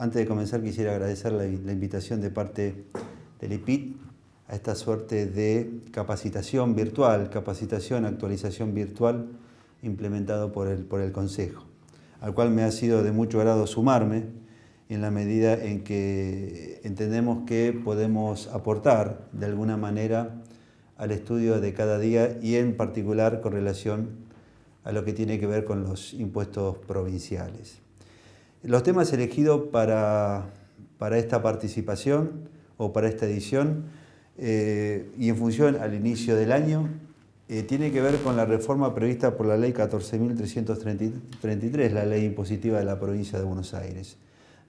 Antes de comenzar quisiera agradecer la invitación de parte del IPIT a esta suerte de capacitación virtual, actualización virtual implementado por el Consejo, al cual me ha sido de mucho agrado sumarme en la medida en que entendemos que podemos aportar de alguna manera al estudio de cada día y en particular con relación a lo que tiene que ver con los impuestos provinciales. Los temas elegidos para esta participación o para esta edición y en función al inicio del año tiene que ver con la reforma prevista por la Ley 14.333, la Ley Impositiva de la Provincia de Buenos Aires,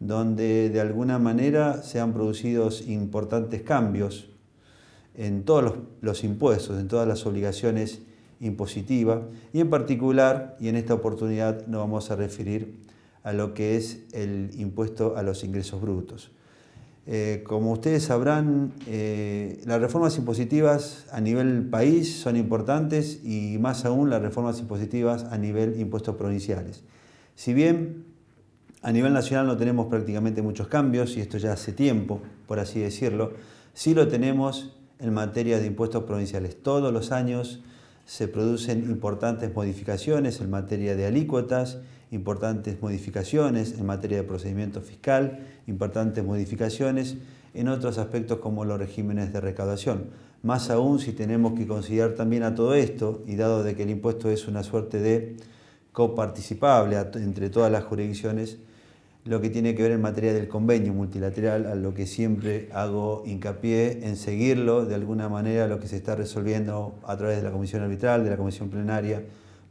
donde de alguna manera se han producido importantes cambios en todos los impuestos, en todas las obligaciones impositivas y en particular, y en esta oportunidad nos vamos a referir a lo que es el impuesto a los ingresos brutos. Como ustedes sabrán, las reformas impositivas a nivel país son importantes y más aún las reformas impositivas a nivel impuestos provinciales. Si bien a nivel nacional no tenemos prácticamente muchos cambios, y esto ya hace tiempo, por así decirlo, sí lo tenemos en materia de impuestos provinciales. Todos los años se producen importantes modificaciones en materia de alícuotas, importantes modificaciones en materia de procedimiento fiscal, importantes modificaciones en otros aspectos como los regímenes de recaudación. Más aún si tenemos que considerar también a todo esto, y dado de que el impuesto es una suerte de coparticipable entre todas las jurisdicciones, lo que tiene que ver en materia del convenio multilateral, a lo que siempre hago hincapié en seguirlo de alguna manera, lo que se está resolviendo a través de la comisión arbitral, de la comisión plenaria,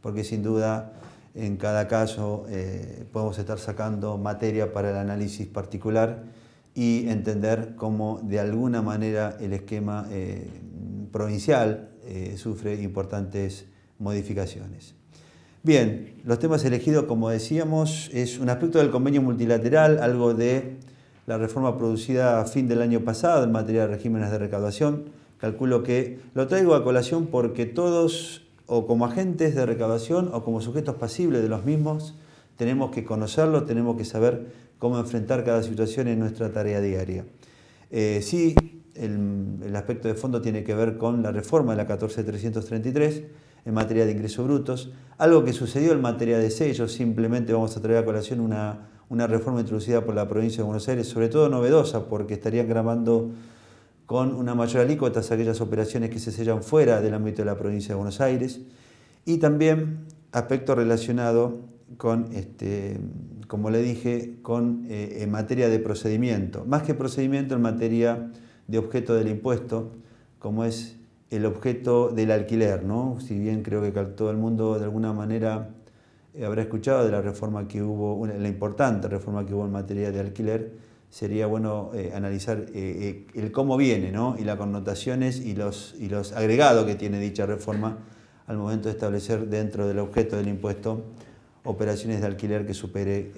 porque sin duda en cada caso podemos estar sacando materia para el análisis particular y entender cómo de alguna manera el esquema provincial sufre importantes modificaciones. Bien, los temas elegidos, como decíamos, es un aspecto del convenio multilateral, algo de la reforma producida a fin del año pasado en materia de regímenes de recaudación. Calculo que lo traigo a colación porque todos, o como agentes de recaudación o como sujetos pasibles de los mismos, tenemos que conocerlo, tenemos que saber cómo enfrentar cada situación en nuestra tarea diaria. Sí, el aspecto de fondo tiene que ver con la reforma de la 14.333 en materia de ingresos brutos, algo que sucedió en materia de sellos. Simplemente vamos a traer a colación una reforma introducida por la provincia de Buenos Aires, sobre todo novedosa, porque estarían grabando con una mayor alícuota aquellas operaciones que se sellan fuera del ámbito de la provincia de Buenos Aires, y también aspecto relacionado con, como le dije, en materia de procedimiento, más que procedimiento en materia de objeto del impuesto, como es el objeto del alquiler, ¿no? Si bien creo que todo el mundo de alguna manera habrá escuchado de la reforma que hubo, la importante reforma que hubo en materia de alquiler, sería bueno analizar el cómo viene, ¿no? Y las connotaciones y los agregados que tiene dicha reforma al momento de establecer dentro del objeto del impuesto operaciones de alquiler que supere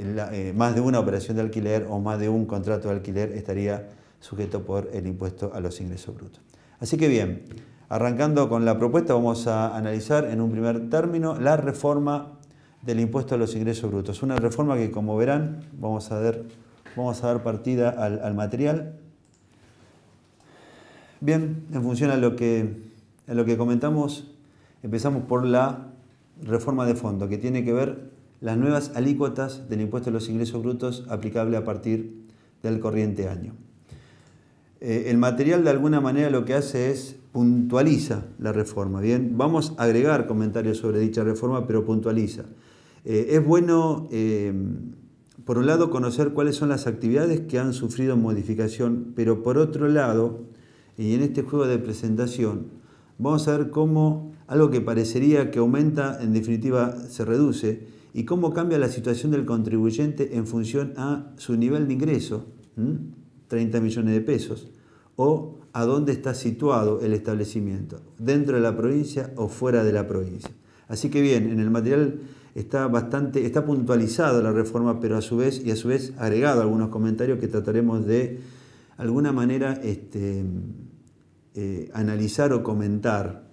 más de una operación de alquiler o más de un contrato de alquiler estaría sujeto por el impuesto a los ingresos brutos. Así que bien, arrancando con la propuesta, vamos a analizar en un primer término la reforma del impuesto a los ingresos brutos. Una reforma que, como verán, vamos a dar partida al material. Bien, en función a lo que comentamos, empezamos por la reforma de fondo, que tiene que ver las nuevas alícuotas del impuesto a los ingresos brutos aplicable a partir del corriente año. El material de alguna manera lo que hace es puntualiza la reforma. Bien, vamos a agregar comentarios sobre dicha reforma, pero puntualiza. Es bueno, por un lado, conocer cuáles son las actividades que han sufrido modificación, pero por otro lado, y en este juego de presentación, vamos a ver cómo algo que parecería que aumenta, en definitiva se reduce, y cómo cambia la situación del contribuyente en función a su nivel de ingreso, 30 millones de pesos, o a dónde está situado el establecimiento, dentro de la provincia o fuera de la provincia. Así que bien, en el material está puntualizada la reforma, pero a su vez agregado algunos comentarios que trataremos de alguna manera analizar o comentar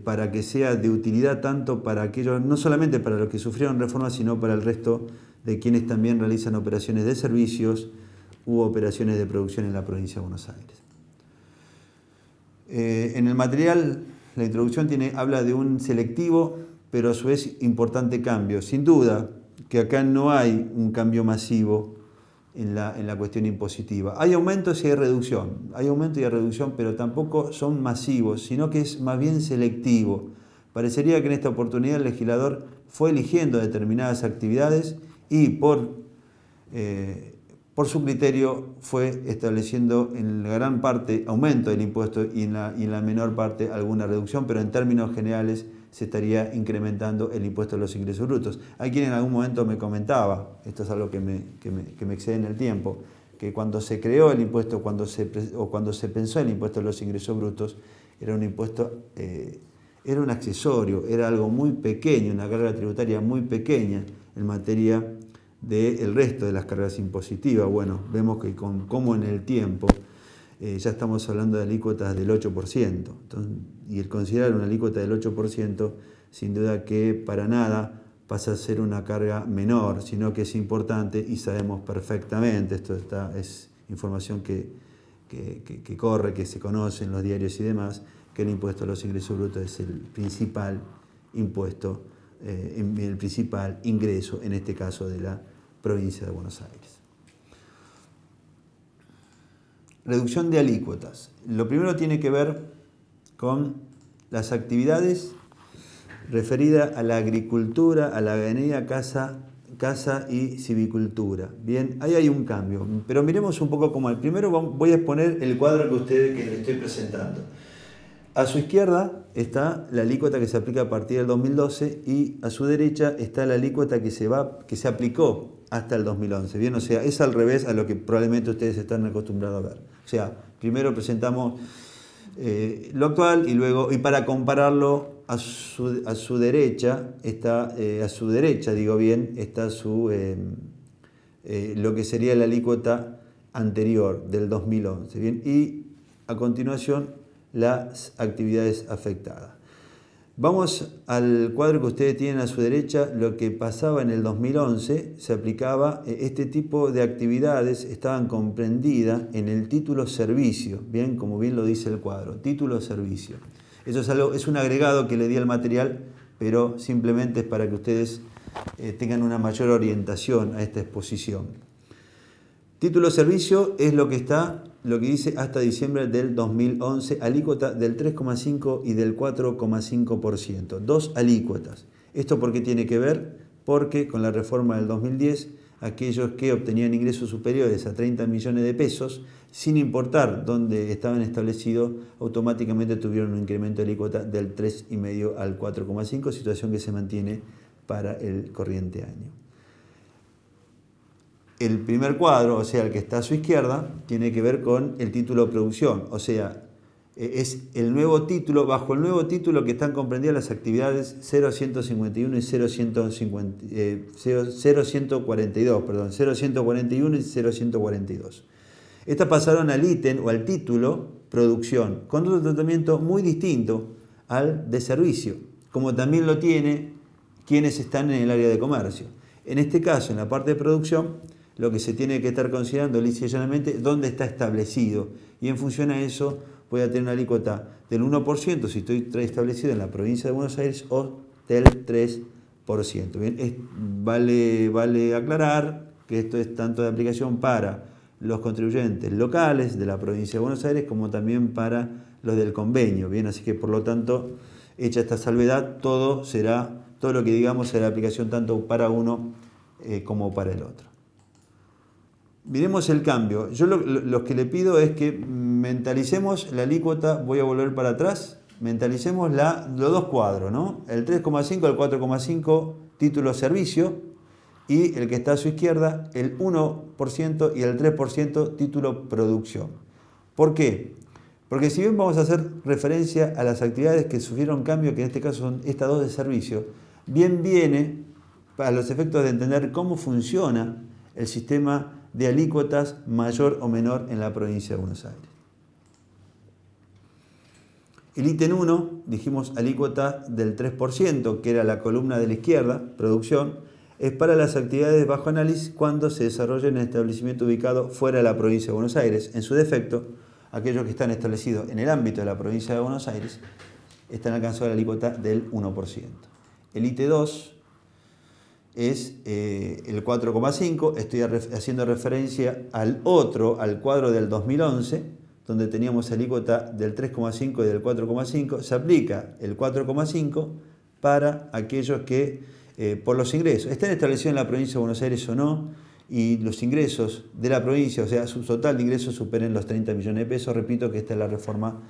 para que sea de utilidad tanto para aquellos, no solamente para los que sufrieron reformas, sino para el resto de quienes también realizan operaciones de servicios, u operaciones de producción en la provincia de Buenos Aires. En el material, la introducción habla de un selectivo, pero a su vez importante cambio. Sin duda que acá no hay un cambio masivo en la cuestión impositiva. Hay aumentos y hay reducción. Hay aumento y hay reducción, pero tampoco son masivos, sino que es más bien selectivo. Parecería que en esta oportunidad el legislador fue eligiendo determinadas actividades y por su criterio fue estableciendo en la gran parte aumento del impuesto y en la menor parte alguna reducción, pero en términos generales se estaría incrementando el impuesto a los ingresos brutos. Hay quien en algún momento me comentaba, esto es algo que me excede en el tiempo, que cuando se creó el impuesto, cuando se pensó el impuesto a los ingresos brutos, era un impuesto, era un accesorio, era algo muy pequeño, una carga tributaria muy pequeña en materia del resto de las cargas impositivas. Bueno, vemos que como en el tiempo ya estamos hablando de alícuotas del 8%. Entonces, y el considerar una alícuota del 8%, sin duda que para nada pasa a ser una carga menor, sino que es importante y sabemos perfectamente, es información que corre, que se conoce en los diarios y demás, que el impuesto a los ingresos brutos es el principal impuesto, el principal ingreso, en este caso de la provincia de Buenos Aires. Reducción de alícuotas. Lo primero tiene que ver con las actividades referidas a la agricultura, a la ganadería, caza y silvicultura. Bien, ahí hay un cambio, pero miremos un poco como el primero. Voy a exponer el cuadro que les estoy presentando. A su izquierda está la alícuota que se aplica a partir del 2012 y a su derecha está la alícuota que se aplicó hasta el 2011. Bien, o sea, es al revés a lo que probablemente ustedes están acostumbrados a ver. O sea, primero presentamos lo actual y para compararlo a su derecha está lo que sería la alícuota anterior del 2011. Bien, y a continuación las actividades afectadas. Vamos al cuadro que ustedes tienen a su derecha. Lo que pasaba en el 2011 se aplicaba, este tipo de actividades estaban comprendidas en el título servicio, bien, como bien lo dice el cuadro, título servicio. Eso es un agregado que le di al material, pero simplemente es para que ustedes tengan una mayor orientación a esta exposición. Título servicio es lo que dice hasta diciembre del 2011, alícuota del 3,5 y del 4,5%. Dos alícuotas. ¿Esto por qué tiene que ver? Porque con la reforma del 2010, aquellos que obtenían ingresos superiores a 30 millones de pesos, sin importar dónde estaban establecidos, automáticamente tuvieron un incremento de alícuota del 3,5 al 4,5, situación que se mantiene para el corriente año. El primer cuadro, o sea, el que está a su izquierda, tiene que ver con el título de producción, o sea, es el nuevo título, bajo el nuevo título que están comprendidas las actividades 0151 y 0141 y 0142. Estas pasaron al ítem o al título producción, con otro tratamiento muy distinto al de servicio, como también lo tiene quienes están en el área de comercio. En este caso, en la parte de producción, lo que se tiene que estar considerando lisa y llanamente dónde está establecido, y en función a eso voy a tener una alícuota del 1% si estoy establecido en la provincia de Buenos Aires o del 3%. Bien, vale aclarar que esto es tanto de aplicación para los contribuyentes locales de la provincia de Buenos Aires como también para los del convenio. Bien, así que por lo tanto, hecha esta salvedad, todo lo que digamos será de aplicación tanto para uno como para el otro. Miremos el cambio. Yo lo que le pido es que mentalicemos la alícuota, voy a volver para atrás, mentalicemos los dos cuadros, ¿no? El 3,5 al 4,5 título servicio y el que está a su izquierda, el 1% y el 3% título producción. ¿Por qué? Porque si bien vamos a hacer referencia a las actividades que sufrieron cambio, que en este caso son estas dos de servicio, bien viene para los efectos de entender cómo funciona el sistema de alícuotas mayor o menor en la provincia de Buenos Aires. El ítem 1, dijimos alícuota del 3%, que era la columna de la izquierda, producción. es para las actividades de bajo análisis cuando se desarrolla en el establecimiento ubicado fuera de la provincia de Buenos Aires. En su defecto, aquellos que están establecidos en el ámbito de la provincia de Buenos Aires están alcanzando la alícuota del 1%. El IT2 es el 4,5, estoy haciendo referencia al cuadro del 2011, donde teníamos alícuota del 3,5 y del 4,5, se aplica el 4,5 para aquellos que, por los ingresos, estén establecidos en la provincia de Buenos Aires o no, y los ingresos de la provincia, o sea, su total de ingresos superen los 30 millones de pesos. Repito que esta es la reforma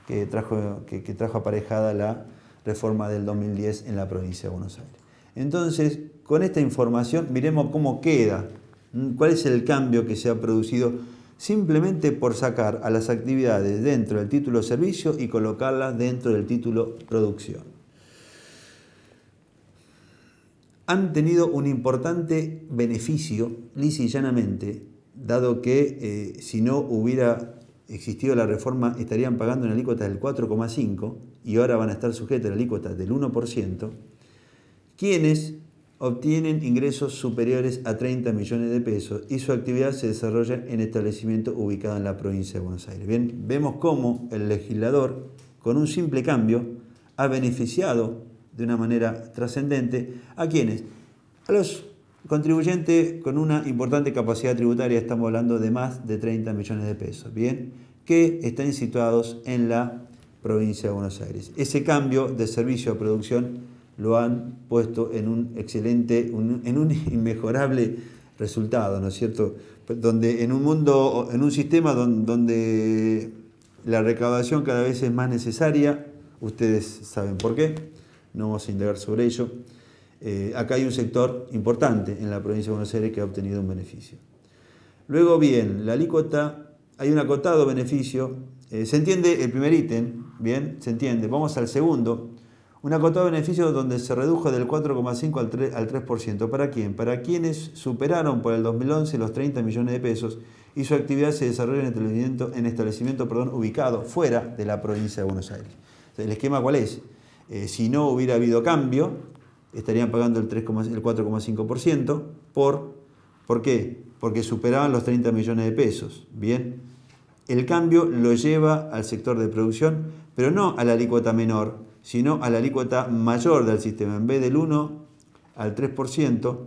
que trajo aparejada la reforma del 2010 en la provincia de Buenos Aires. Entonces, con esta información, miremos cómo queda, cuál es el cambio que se ha producido simplemente por sacar a las actividades dentro del título servicio y colocarlas dentro del título producción. Han tenido un importante beneficio, lisa y llanamente, dado que si no hubiera existido la reforma estarían pagando una alícuota del 4,5 y ahora van a estar sujetos a la alícuota del 1%, quienes obtienen ingresos superiores a 30 millones de pesos y su actividad se desarrolla en establecimiento ubicado en la provincia de Buenos Aires. Bien, vemos cómo el legislador, con un simple cambio, ha beneficiado de una manera trascendente ¿a quiénes? A los contribuyentes con una importante capacidad tributaria, estamos hablando de más de 30 millones de pesos, ¿bien? Que están situados en la provincia de Buenos Aires. Ese cambio de servicio a producción lo han puesto en un excelente, en un inmejorable resultado, ¿no es cierto? Donde en un sistema donde la recaudación cada vez es más necesaria, ustedes saben por qué, no vamos a indagar sobre ello. Acá hay un sector importante en la provincia de Buenos Aires que ha obtenido un beneficio. Luego, bien, la alícuota, hay un acotado beneficio. Se entiende el primer ítem, bien, se entiende. Vamos al segundo. Un acotado beneficio donde se redujo del 4,5 al 3%. ¿Para quién? Para quienes superaron por el 2011 los 30 millones de pesos y su actividad se desarrolla en establecimiento ubicado fuera de la provincia de Buenos Aires. ¿El esquema cuál es? Si no hubiera habido cambio, estarían pagando el 4,5%. ¿Por qué? Porque superaban los 30 millones de pesos. Bien, el cambio lo lleva al sector de producción, pero no a la alícuota menor, sino a la alícuota mayor del sistema, en vez del 1 al 3%,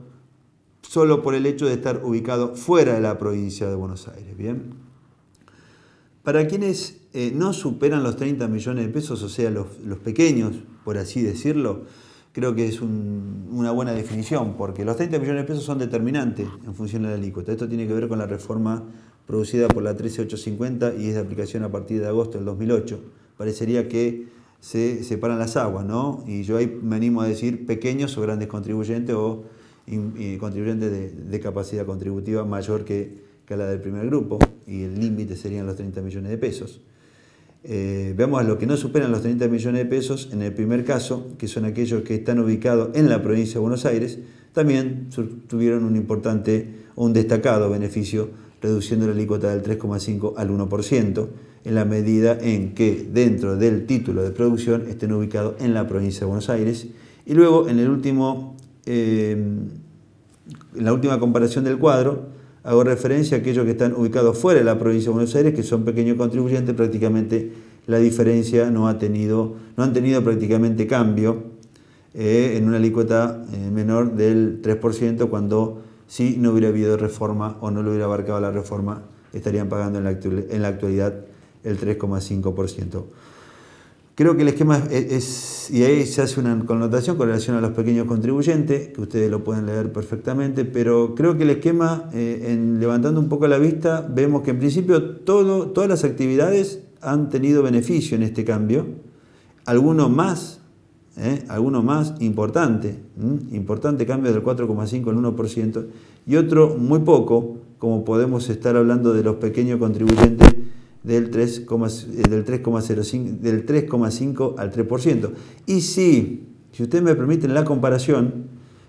solo por el hecho de estar ubicado fuera de la provincia de Buenos Aires. Bien, para quienes no superan los 30 millones de pesos, o sea, los pequeños, por así decirlo, creo que es una buena definición, porque los 30 millones de pesos son determinantes en función de la alícuota. Esto tiene que ver con la reforma producida por la 13850 y es de aplicación a partir de agosto del 2008. Parecería que se separan las aguas, ¿no? Y yo ahí me animo a decir pequeños o grandes contribuyentes o contribuyentes de capacidad contributiva mayor que la del primer grupo, y el límite serían los 30 millones de pesos. Veamos a los que no superan los 30 millones de pesos, en el primer caso, que son aquellos que están ubicados en la provincia de Buenos Aires, también tuvieron un destacado beneficio, reduciendo la alícuota del 3,5 al 1%, en la medida en que dentro del título de producción estén ubicados en la provincia de Buenos Aires. Y luego, en la última comparación del cuadro, hago referencia a aquellos que están ubicados fuera de la provincia de Buenos Aires, que son pequeños contribuyentes. Prácticamente la diferencia no han tenido prácticamente cambio en una alícuota menor del 3%, cuando si no hubiera habido reforma o no lo hubiera abarcado la reforma, estarían pagando en la actualidad el 3,5%. Creo que el esquema y ahí se hace una connotación con relación a los pequeños contribuyentes, que ustedes lo pueden leer perfectamente, pero creo que el esquema, levantando un poco la vista, vemos que en principio todas las actividades han tenido beneficio en este cambio, alguno más importante cambio del 4,5 al 1%, y otro muy poco, como podemos estar hablando de los pequeños contribuyentes del 3,5 al 3%. Y si ustedes me permiten la comparación,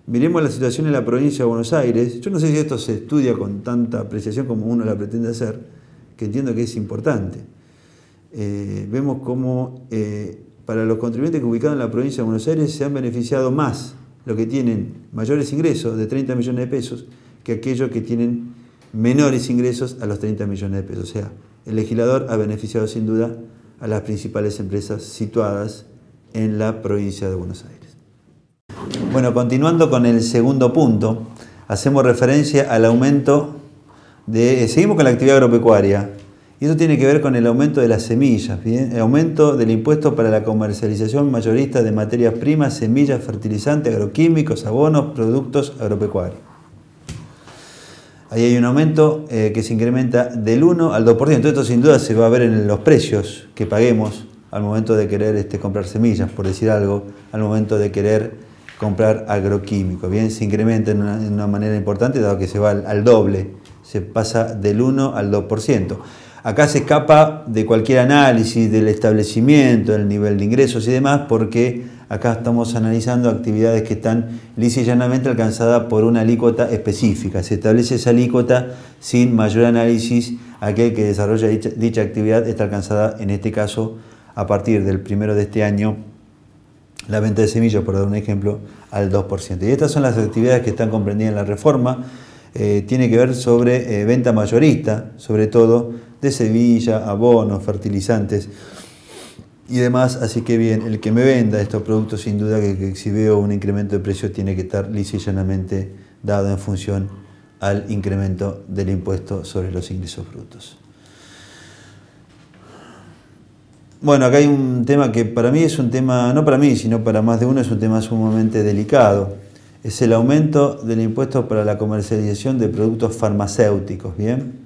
miremos la situación en la provincia de Buenos Aires. Yo no sé si esto se estudia con tanta apreciación como uno la pretende hacer, que entiendo que es importante. Vemos cómo para los contribuyentes ubicados en la provincia de Buenos Aires se han beneficiado más los que tienen mayores ingresos de 30 millones de pesos que aquellos que tienen menores ingresos a los 30 millones de pesos. O sea, el legislador ha beneficiado sin duda a las principales empresas situadas en la provincia de Buenos Aires. Bueno, continuando con el segundo punto, hacemos referencia al aumento seguimos con la actividad agropecuaria, y esto tiene que ver con el aumento de las semillas, ¿bien? El aumento del impuesto para la comercialización mayorista de materias primas, semillas, fertilizantes, agroquímicos, abonos, productos agropecuarios. Ahí hay un aumento que se incrementa del 1 al 2%. Esto sin duda se va a ver en los precios que paguemos al momento de querer comprar semillas, por decir algo, al momento de querer comprar agroquímicos. Bien, se incrementa en una manera importante, dado que se va al doble, se pasa del 1 al 2%. Acá se escapa de cualquier análisis del establecimiento, del nivel de ingresos y demás, porque acá estamos analizando actividades que están lisa y llanamente alcanzadas por una alícuota específica. Se establece esa alícuota sin mayor análisis. Aquel que desarrolla dicha actividad está alcanzada, en este caso, a partir del 1 de este año, la venta de semillas, por dar un ejemplo, al 2%. Y estas son las actividades que están comprendidas en la reforma. Tiene que ver sobre venta mayorista, sobre todo de semilla, abonos, fertilizantes y demás. Así que bien, el que me venda estos productos, sin duda que si veo un incremento de precio, tiene que estar lisa y llanamente dado en función al incremento del impuesto sobre los ingresos brutos. Bueno, acá hay un tema que para mí es un tema, no para mí, sino para más de uno, es un tema sumamente delicado. Es el aumento del impuesto para la comercialización de productos farmacéuticos, ¿bien?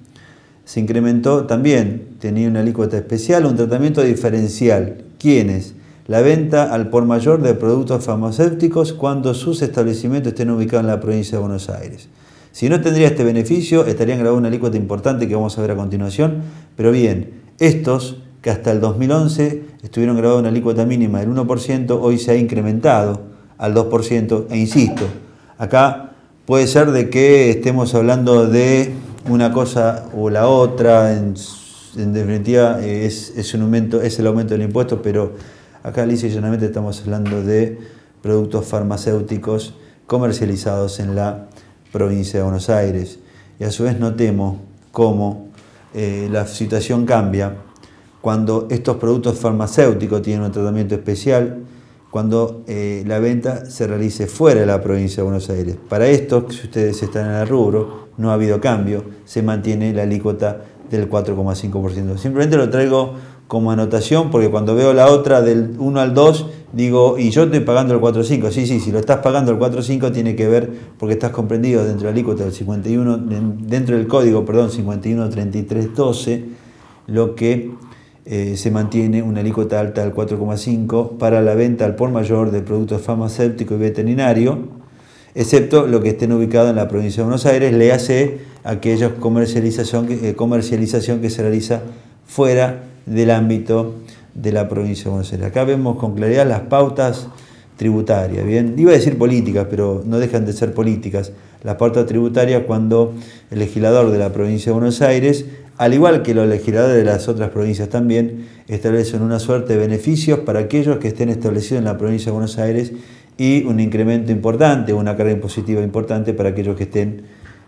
Se incrementó también, tenía una alícuota especial, un tratamiento diferencial. ¿Quiénes? La venta al por mayor de productos farmacéuticos cuando sus establecimientos estén ubicados en la provincia de Buenos Aires. Si no tendría este beneficio, estarían grabando una alícuota importante que vamos a ver a continuación, pero bien, estos que hasta el 2011 estuvieron grabados una alícuota mínima del 1%, hoy se ha incrementado al 2%, e insisto, acá puede ser de que estemos hablando de una cosa o la otra, en definitiva es el aumento del impuesto, pero acá lisa y llanamente estamos hablando de productos farmacéuticos comercializados en la provincia de Buenos Aires. Y a su vez notemos cómo la situación cambia cuando estos productos farmacéuticos tienen un tratamiento especial, cuando la venta se realice fuera de la provincia de Buenos Aires. Para esto, si ustedes están en el rubro, no ha habido cambio, se mantiene la alícuota del 4,5%. Simplemente lo traigo como anotación porque cuando veo la otra del 1 al 2, digo, y yo estoy pagando el 4,5. Sí, si lo estás pagando el 4,5 tiene que ver porque estás comprendido dentro de la alícuota del 51, dentro del código, perdón, 513312, lo que se mantiene una alícuota alta del 4,5 para la venta al por mayor de productos farmacéuticos y veterinarios, excepto lo que estén ubicados en la provincia de Buenos Aires, le hace aquella comercialización que se realiza fuera del ámbito de la provincia de Buenos Aires. Acá vemos con claridad las pautas tributarias, ¿bien? Iba a decir políticas, pero no dejan de ser políticas. Las pautas tributarias cuando el legislador de la provincia de Buenos Aires, al igual que los legisladores de las otras provincias también, establecen una suerte de beneficios para aquellos que estén establecidos en la provincia de Buenos Aires y un incremento importante, una carga impositiva importante para aquellos que estén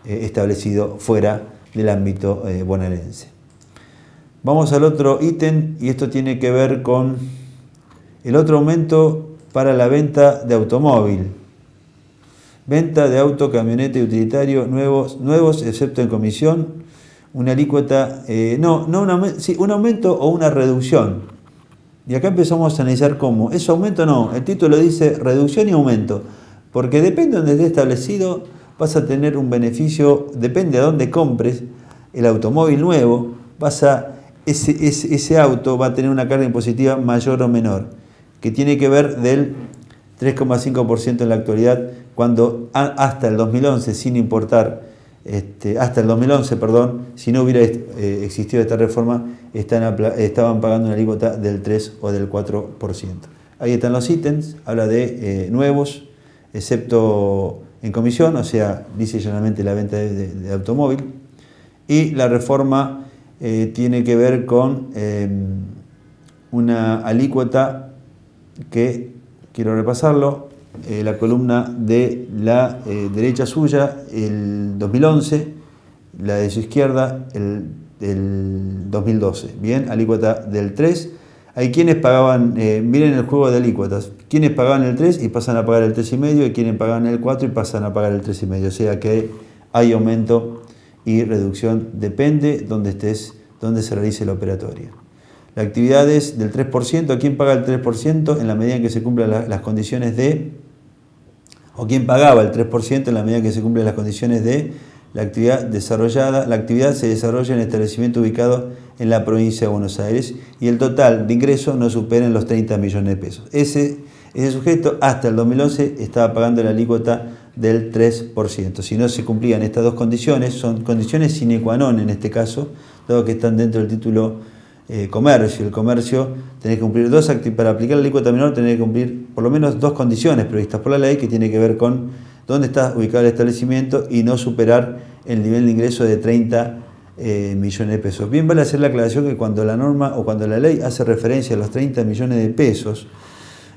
establecidos fuera del ámbito bonaerense. Vamos al otro ítem y esto tiene que ver con el otro aumento para la venta de automóvil. Venta de auto, camioneta y utilitario nuevos excepto en comisión. Una alícuota, un aumento o una reducción. Y acá empezamos a analizar cómo. ¿Es aumento o no? El título dice reducción y aumento. Porque depende de donde esté establecido, vas a tener un beneficio, depende de dónde compres el automóvil nuevo, ese auto va a tener una carga impositiva mayor o menor, que tiene que ver del 3,5% en la actualidad, cuando hasta el 2011, sin importar, hasta el 2011, perdón, si no hubiera existido esta reforma, estaban pagando una alícuota del 3 o del 4%. Ahí están los ítems, habla de nuevos, excepto en comisión, o sea, dice llanamente la venta de automóvil, y la reforma tiene que ver con una alícuota que, quiero repasarlo, la columna de la derecha suya, el 2011, la de su izquierda, el 2012. Bien, alícuota del 3. Hay quienes pagaban, miren el juego de alícuotas, quienes pagaban el 3 y pasan a pagar el 3,5, y quienes pagaban el 4 y pasan a pagar el 3,5. O sea que hay aumento y reducción, depende donde estés, donde se realice la operatoria. La actividad es del 3%. ¿Quién paga el 3%? En la medida en que se cumplan las condiciones de, o quién pagaba el 3% en la medida en que se cumplen las condiciones de la actividad desarrollada. La actividad se desarrolla en el establecimiento ubicado en la provincia de Buenos Aires y el total de ingresos no supera los 30 millones de pesos. Ese sujeto hasta el 2011 estaba pagando la alícuota del 3%. Si no se cumplían estas dos condiciones, son condiciones sine qua non en este caso, dado que están dentro del título comercio. El comercio tenés que cumplir para aplicar la alícuota menor tenés que cumplir por lo menos dos condiciones previstas por la ley, que tiene que ver con dónde está ubicado el establecimiento y no superar el nivel de ingreso de 30 millones de pesos. Bien vale hacer la aclaración que cuando la norma o cuando la ley hace referencia a los 30 millones de pesos,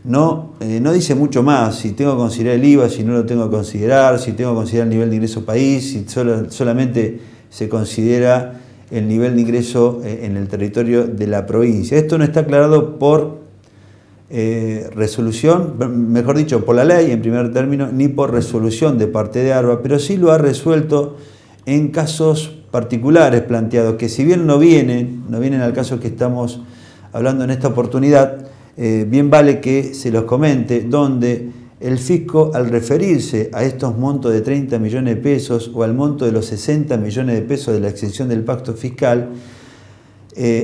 no dice mucho más, si tengo que considerar el IVA, si no lo tengo que considerar, si tengo que considerar el nivel de ingreso país, si solamente se considera el nivel de ingreso en el territorio de la provincia. Esto no está aclarado por resolución, mejor dicho, por la ley en primer término, ni por resolución de parte de ARBA, pero sí lo ha resuelto en casos particulares planteados, que si bien no vienen al caso que estamos hablando en esta oportunidad, bien vale que se los comente, donde el fisco, al referirse a estos montos de 30 millones de pesos o al monto de los 60 millones de pesos de la exención del pacto fiscal,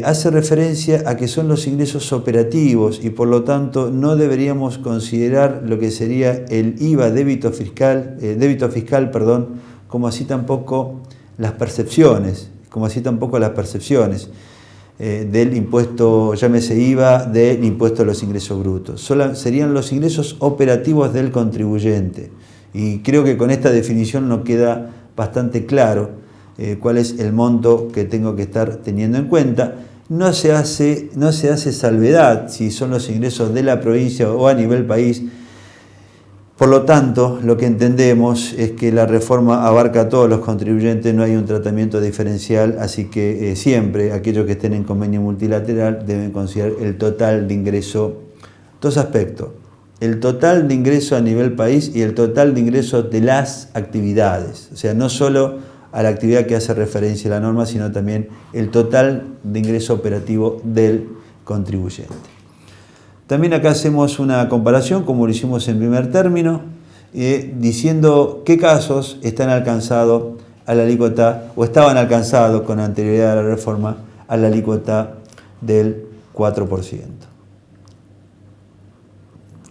hace referencia a que son los ingresos operativos y por lo tanto no deberíamos considerar lo que sería el IVA débito fiscal, como así tampoco las percepciones, del impuesto, llámese IVA, del impuesto a los ingresos brutos. Serían los ingresos operativos del contribuyente. Y creo que con esta definición nos queda bastante claro cuál es el monto que tengo que estar teniendo en cuenta. No se hace salvedad si son los ingresos de la provincia o a nivel país. Por lo tanto, lo que entendemos es que la reforma abarca a todos los contribuyentes, no hay un tratamiento diferencial, así que siempre aquellos que estén en convenio multilateral deben considerar el total de ingreso. Dos aspectos: el total de ingreso a nivel país y el total de ingreso de las actividades. O sea, no solo a la actividad que hace referencia a la norma, sino también el total de ingreso operativo del contribuyente. También acá hacemos una comparación, como lo hicimos en primer término, diciendo qué casos están alcanzados a la alícuota, o estaban alcanzados con anterioridad a la reforma, a la alícuota del 4%.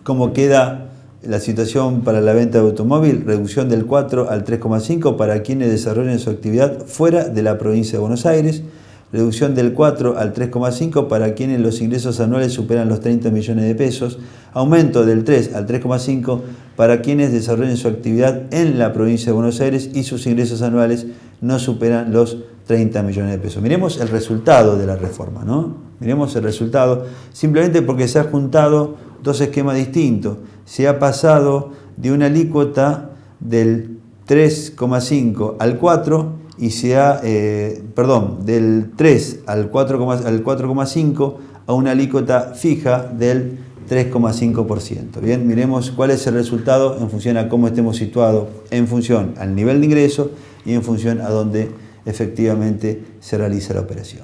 ¿Cómo queda la situación para la venta de automóvil? Reducción del 4 al 3,5 para quienes desarrollen su actividad fuera de la provincia de Buenos Aires. Reducción del 4 al 3,5 para quienes los ingresos anuales superan los 30 millones de pesos. Aumento del 3 al 3,5 para quienes desarrollen su actividad en la provincia de Buenos Aires y sus ingresos anuales no superan los 30 millones de pesos. Miremos el resultado de la reforma, ¿no? Miremos el resultado, simplemente porque se han juntado dos esquemas distintos. Se ha pasado de una alícuota del 3,5 al 4 y se ha, del 3 al 4,5 a una alícuota fija del 3,5%. Bien, miremos cuál es el resultado en función a cómo estemos situados, en función al nivel de ingreso y en función a dónde efectivamente se realiza la operación.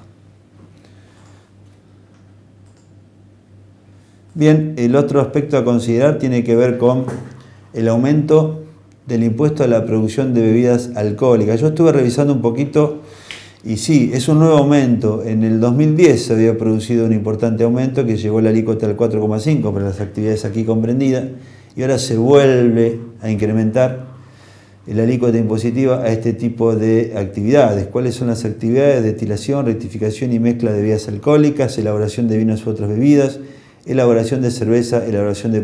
Bien, el otro aspecto a considerar tiene que ver con el aumento del impuesto a la producción de bebidas alcohólicas. Yo estuve revisando un poquito y sí, es un nuevo aumento. En el 2010 se había producido un importante aumento que llevó la alícuota al 4,5 para las actividades aquí comprendidas y ahora se vuelve a incrementar la alícuota impositiva a este tipo de actividades. ¿Cuáles son las actividades? Destilación, rectificación y mezcla de bebidas alcohólicas, elaboración de vinos u otras bebidas, elaboración de cerveza, elaboración de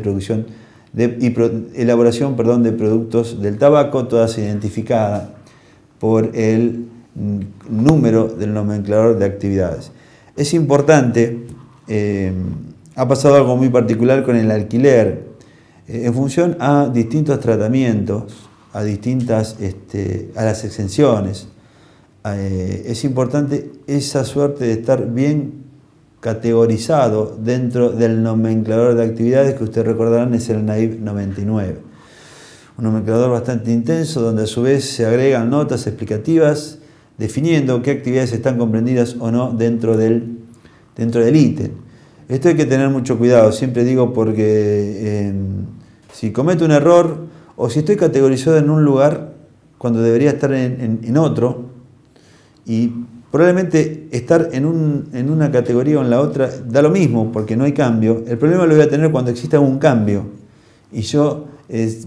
productos del tabaco, todas identificadas por el número del nomenclador de actividades. Es importante, ha pasado algo muy particular con el alquiler. en función a distintos tratamientos, a las exenciones. Es importante esa suerte de estar bien categorizado dentro del nomenclador de actividades que ustedes recordarán es el NAIP 99. Un nomenclador bastante intenso donde a su vez se agregan notas explicativas definiendo qué actividades están comprendidas o no dentro del ítem. Esto hay que tener mucho cuidado, siempre digo, porque si cometo un error o si estoy categorizado en un lugar cuando debería estar en otro, y probablemente estar en una categoría o en la otra da lo mismo porque no hay cambio. El problema lo voy a tener cuando exista un cambio y yo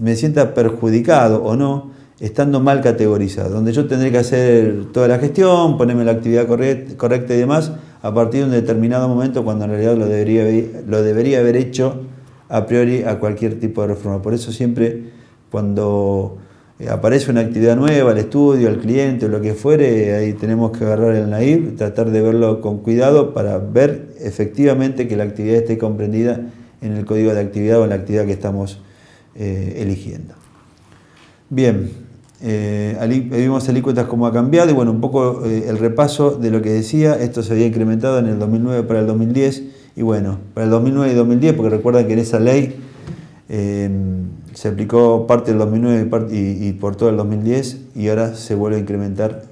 me sienta perjudicado o no estando mal categorizado, donde yo tendré que hacer toda la gestión, ponerme la actividad correcta y demás a partir de un determinado momento cuando en realidad lo debería haber hecho a priori a cualquier tipo de reforma. Por eso siempre cuando aparece una actividad nueva, al estudio, al cliente o lo que fuere, ahí tenemos que agarrar el NAIP, tratar de verlo con cuidado para ver efectivamente que la actividad esté comprendida en el código de actividad o en la actividad que estamos eligiendo. Bien, vimos alícuotas cómo ha cambiado y bueno, un poco el repaso de lo que decía. Esto se había incrementado en el 2009 para el 2010 y bueno, para el 2009 y 2010, porque recuerdan que en esa ley se aplicó parte del 2009 y por todo el 2010 y ahora se vuelve a incrementar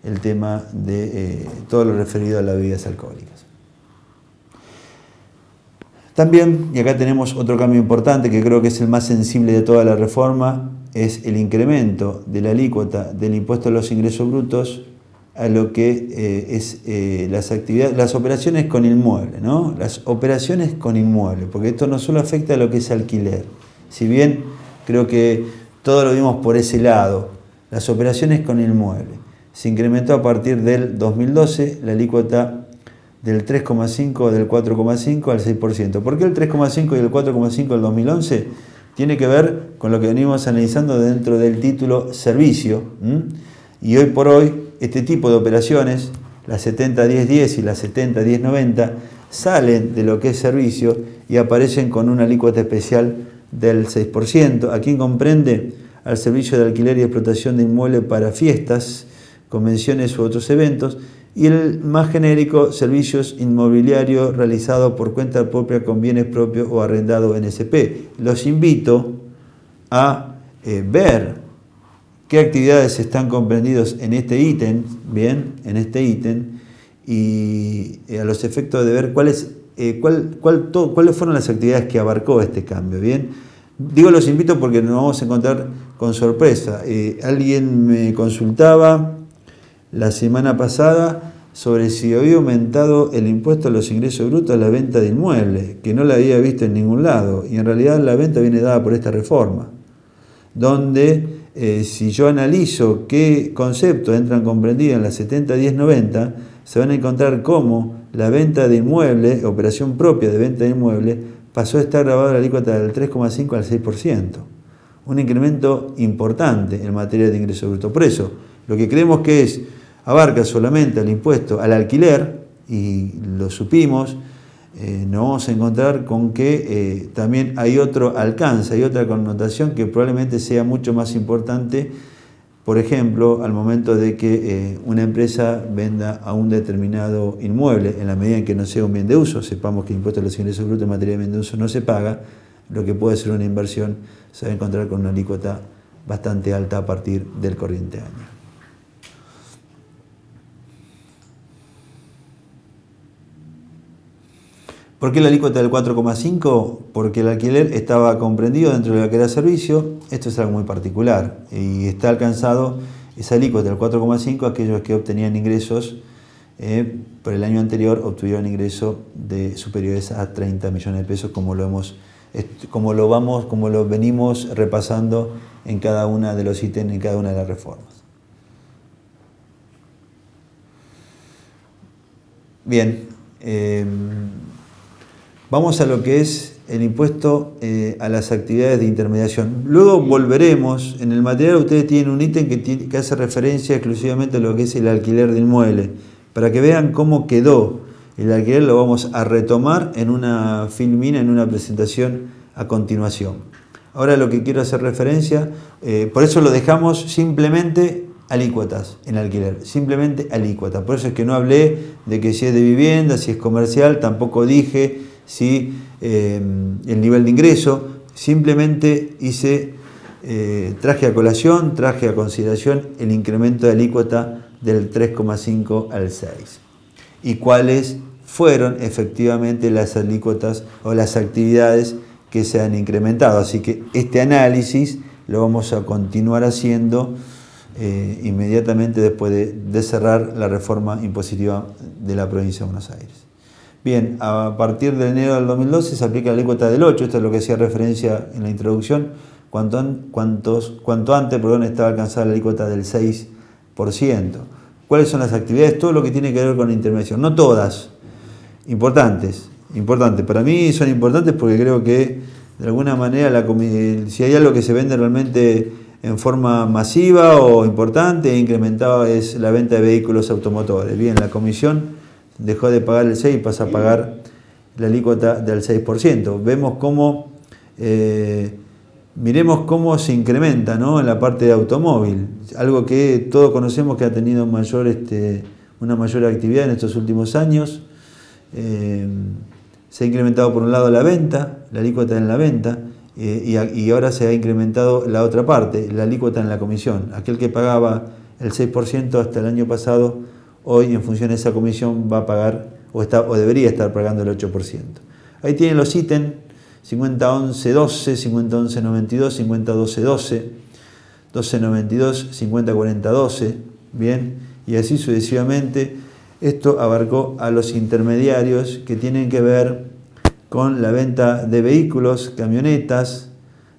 el tema de todo lo referido a las bebidas alcohólicas. También, y acá tenemos otro cambio importante que creo que es el más sensible de toda la reforma, es el incremento de la alícuota del impuesto a los ingresos brutos a lo que las operaciones con inmueble, ¿no? Las operaciones con inmueble, porque esto no solo afecta a lo que es alquiler, si bien creo que todo lo vimos por ese lado, las operaciones con inmueble. Se incrementó a partir del 2012 la alícuota del 3,5 o del 4,5 al 6%. ¿Por qué el 3,5 y el 4,5 del 2011? Tiene que ver con lo que venimos analizando dentro del título servicio. Y hoy por hoy, este tipo de operaciones, la 70-10-10 y la 70-10-90, salen de lo que es servicio y aparecen con una alícuota especial del 6%. ¿A quién comprende? Al servicio de alquiler y explotación de inmueble para fiestas, convenciones u otros eventos, y el más genérico, servicios inmobiliarios realizados por cuenta propia con bienes propios o arrendado en SP. Los invito a ver qué actividades están comprendidos en este ítem, y a los efectos de ver cuáles fueron las actividades que abarcó este cambio, bien. Digo los invito porque nos vamos a encontrar con sorpresa. Alguien me consultaba la semana pasada sobre si había aumentado el impuesto a los ingresos brutos a la venta de inmuebles, que no la había visto en ningún lado, y en realidad la venta viene dada por esta reforma, donde si yo analizo qué conceptos entran comprendidos en la 70-10-90, se van a encontrar cómo la venta de inmuebles, operación propia de venta de inmuebles, pasó a estar grabada la alícuota del 3,5 al 6%. Un incremento importante en materia de ingresos brutos. Por eso, lo que creemos que abarca solamente el impuesto al alquiler, y lo supimos, nos vamos a encontrar con que también hay otro alcance, hay otra connotación que probablemente sea mucho más importante, por ejemplo, al momento de que una empresa venda a un determinado inmueble, en la medida en que no sea un bien de uso. Sepamos que el impuesto a los ingresos brutos en materia de bien de uso no se paga, lo que puede ser una inversión se va a encontrar con una alícuota bastante alta a partir del corriente año. ¿Por qué la alícuota del 4,5? Porque el alquiler estaba comprendido dentro de lo que era servicio. Esto es algo muy particular y está alcanzado esa alícuota del 4,5 aquellos que obtenían ingresos por el año anterior obtuvieron ingresos superiores a 30 millones de pesos, como lo venimos repasando en cada uno de los ítems, en cada una de las reformas. Bien. Vamos a lo que es el impuesto a las actividades de intermediación. Luego volveremos, en el material ustedes tienen un ítem que hace referencia exclusivamente a lo que es el alquiler de inmueble. Para que vean cómo quedó el alquiler lo vamos a retomar en una filmina, en una presentación a continuación. Ahora lo que quiero hacer referencia, por eso lo dejamos simplemente alícuotas en alquiler, simplemente alícuotas. Por eso es que no hablé de que si es de vivienda, si es comercial, tampoco dije si el nivel de ingreso, simplemente traje a colación, traje a consideración el incremento de alícuota del 3,5 al 6 y cuáles fueron efectivamente las alícuotas o las actividades que se han incrementado. Así que este análisis lo vamos a continuar haciendo inmediatamente después de cerrar la reforma impositiva de la provincia de Buenos Aires. Bien, a partir de enero del 2012 se aplica la alícuota del 8, esto es lo que hacía referencia en la introducción, cuanto antes estaba alcanzada la alícuota del 6%. ¿Cuáles son las actividades? Todo lo que tiene que ver con la intermediación, no todas, importantes. Para mí son importantes porque creo que de alguna manera si hay algo que se vende realmente en forma masiva o importante e incrementada es la venta de vehículos automotores. Bien, la comisión dejó de pagar el 6 y pasa a pagar la alícuota del 6%. Vemos cómo, miremos cómo se incrementa, ¿no?, en la parte de automóvil, algo que todos conocemos que ha tenido una mayor actividad en estos últimos años. Se ha incrementado por un lado la venta, la alícuota en la venta, y ahora se ha incrementado la otra parte, la alícuota en la comisión. Aquel que pagaba el 6% hasta el año pasado, hoy en función de esa comisión va a pagar o debería estar pagando el 8%. Ahí tienen los ítems 501112, 501192, 501212, 1292, 504012, bien, y así sucesivamente. Esto abarcó a los intermediarios que tienen que ver con la venta de vehículos, camionetas,